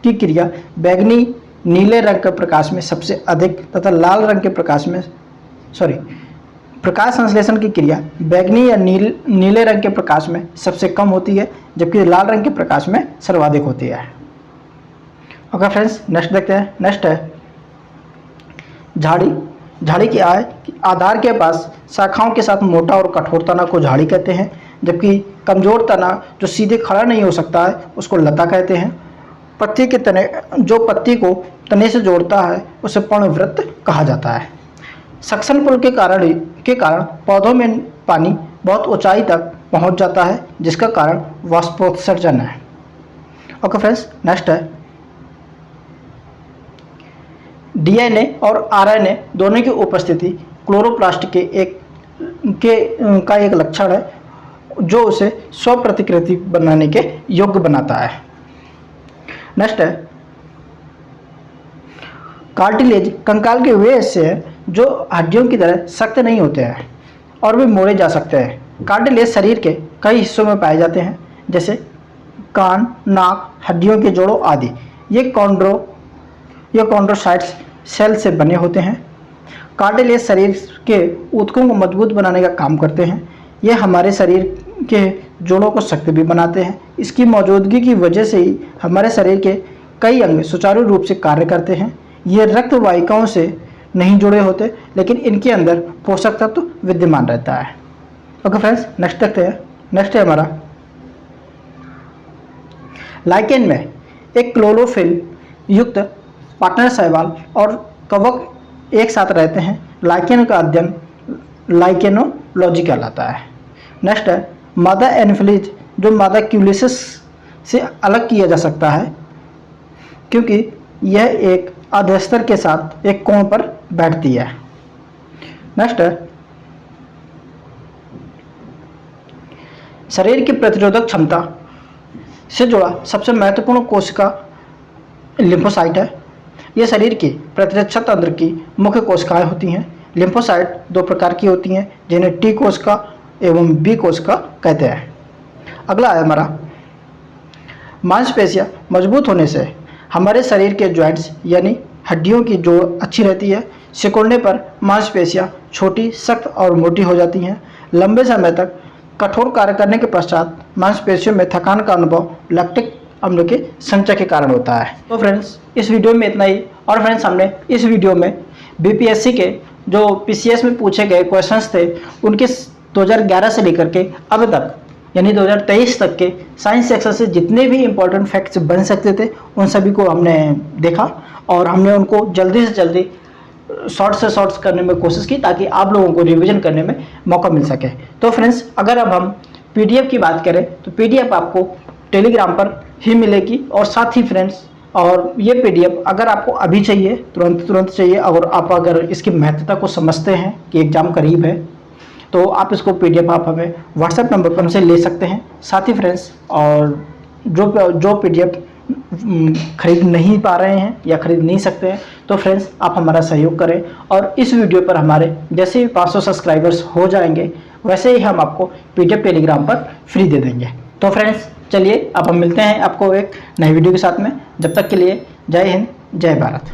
Speaker 1: की क्रिया बैंगनी नीले रंग के प्रकाश में सबसे अधिक तथा लाल रंग के प्रकाश में प्रकाश संश्लेषण की क्रिया बैंगनी या नीले रंग के प्रकाश में सबसे कम होती है, जबकि लाल रंग के प्रकाश में सर्वाधिक होती है। ओके फ्रेंड्स, नेक्स्ट देखते हैं। नेक्स्ट है झाड़ी। झाड़ी की आधार के पास शाखाओं के साथ मोटा और कठोर तना को झाड़ी कहते हैं, जबकि कमजोर तना जो सीधे खड़ा नहीं हो सकता है उसको लता कहते हैं। पत्ती के तने जो पत्ती को तने से जोड़ता है उसे पर्णवृत्त कहा जाता है। सक्शन पुल के कारण पौधों में पानी बहुत ऊंचाई तक पहुंच जाता है, जिसका कारण वाष्पोत्सर्जन है। ओके फ्रेंड्स, नेक्स्ट है डीएनए और आरएनए दोनों की उपस्थिति क्लोरोप्लास्ट का एक लक्षण है जो उसे स्वप्रतिकृति बनाने के योग्य बनाता है। नेक्स्ट है कार्टिलेज। कंकाल के वे हिस्से हैं जो हड्डियों की तरह सख्त नहीं होते हैं और वे मोड़े जा सकते हैं। कार्टिलेज शरीर के कई हिस्सों में पाए जाते हैं, जैसे कान, नाक, हड्डियों के जोड़ों आदि। ये कॉन्ड्रोसाइट्स सेल से बने होते हैं। कार्टिलेज शरीर के ऊतकों को मजबूत बनाने का काम करते हैं। ये हमारे शरीर के जोड़ों को सख्त भी बनाते हैं। इसकी मौजूदगी की वजह से ही हमारे शरीर के कई अंग सुचारू रूप से कार्य करते हैं। ये रक्त वाहिकाओं से नहीं जुड़े होते, लेकिन इनके अंदर पोषक तत्व विद्यमान रहता है। ओके फ्रेंड्स, नेक्स्ट देखते हैं। नेक्स्ट है हमारा लाइकेन में एक क्लोरोफिल युक्त पार्टनर शैवाल और कवक एक साथ रहते हैं। लाइकेन का अध्ययन लाइकेनोलॉजी कहलाता है। नेक्स्ट है मादा एनोफिलीज, जो मादा क्यूलिसिस से अलग किया जा सकता है क्योंकि यह एक अधस्तर के साथ एक कोण पर बैठती है। नेक्स्ट है शरीर की प्रतिरोधक क्षमता से जुड़ा सबसे महत्वपूर्ण कोशिका लिम्फोसाइट है। यह शरीर की प्रतिरक्षा तंत्र की मुख्य कोशिकाएं होती हैं। लिम्फोसाइट दो प्रकार की होती हैं, जिन्हें टी कोशिका एवं बी कोशिका कहते हैं। अगला है हमारा मांसपेशियां मजबूत होने से हमारे शरीर के जॉइंट्स यानी हड्डियों की जोड़ अच्छी रहती है। सिकुड़ने पर मांसपेशियां छोटी, सख्त और मोटी हो जाती हैं। लंबे समय तक कठोर कार्य करने के पश्चात मांसपेशियों में थकान का अनुभव लैक्टिक अम्ल के संचय के कारण होता है। तो फ्रेंड्स, इस वीडियो में इतना ही। और फ्रेंड्स, हमने इस वीडियो में बीपीएससी के जो पीसीएस में पूछे गए क्वेश्चंस थे उनके 2011 से लेकर के अब तक यानी 2023 तक के साइंस सेक्शन से जितने भी इम्पोर्टेंट फैक्ट्स बन सकते थे उन सभी को हमने देखा और हमने उनको जल्दी से जल्दी शॉर्ट से शॉर्ट्स करने में कोशिश की ताकि आप लोगों को रिवीजन करने में मौका मिल सके। तो फ्रेंड्स, अगर अब हम पीडीएफ की बात करें तो पीडीएफ आपको टेलीग्राम पर ही मिलेगी। और साथ ही फ्रेंड्स, और ये पीडीएफ अगर आपको अभी चाहिए, तुरंत चाहिए, और आप अगर इसकी महत्वता को समझते हैं कि एग्ज़ाम करीब है, तो आप इसको पीडीएफ आप हमें व्हाट्सएप नंबर पर हमसे ले सकते हैं। साथ ही फ्रेंड्स, और जो पीडीएफ खरीद नहीं पा रहे हैं या खरीद नहीं सकते हैं, तो फ्रेंड्स आप हमारा सहयोग करें और इस वीडियो पर हमारे जैसे ही 500 सब्सक्राइबर्स हो जाएंगे वैसे ही हम आपको पीडीएफ टेलीग्राम पर फ्री दे देंगे। तो फ्रेंड्स, चलिए अब हम मिलते हैं आपको एक नई वीडियो के साथ में। जब तक के लिए जय हिंद, जय भारत।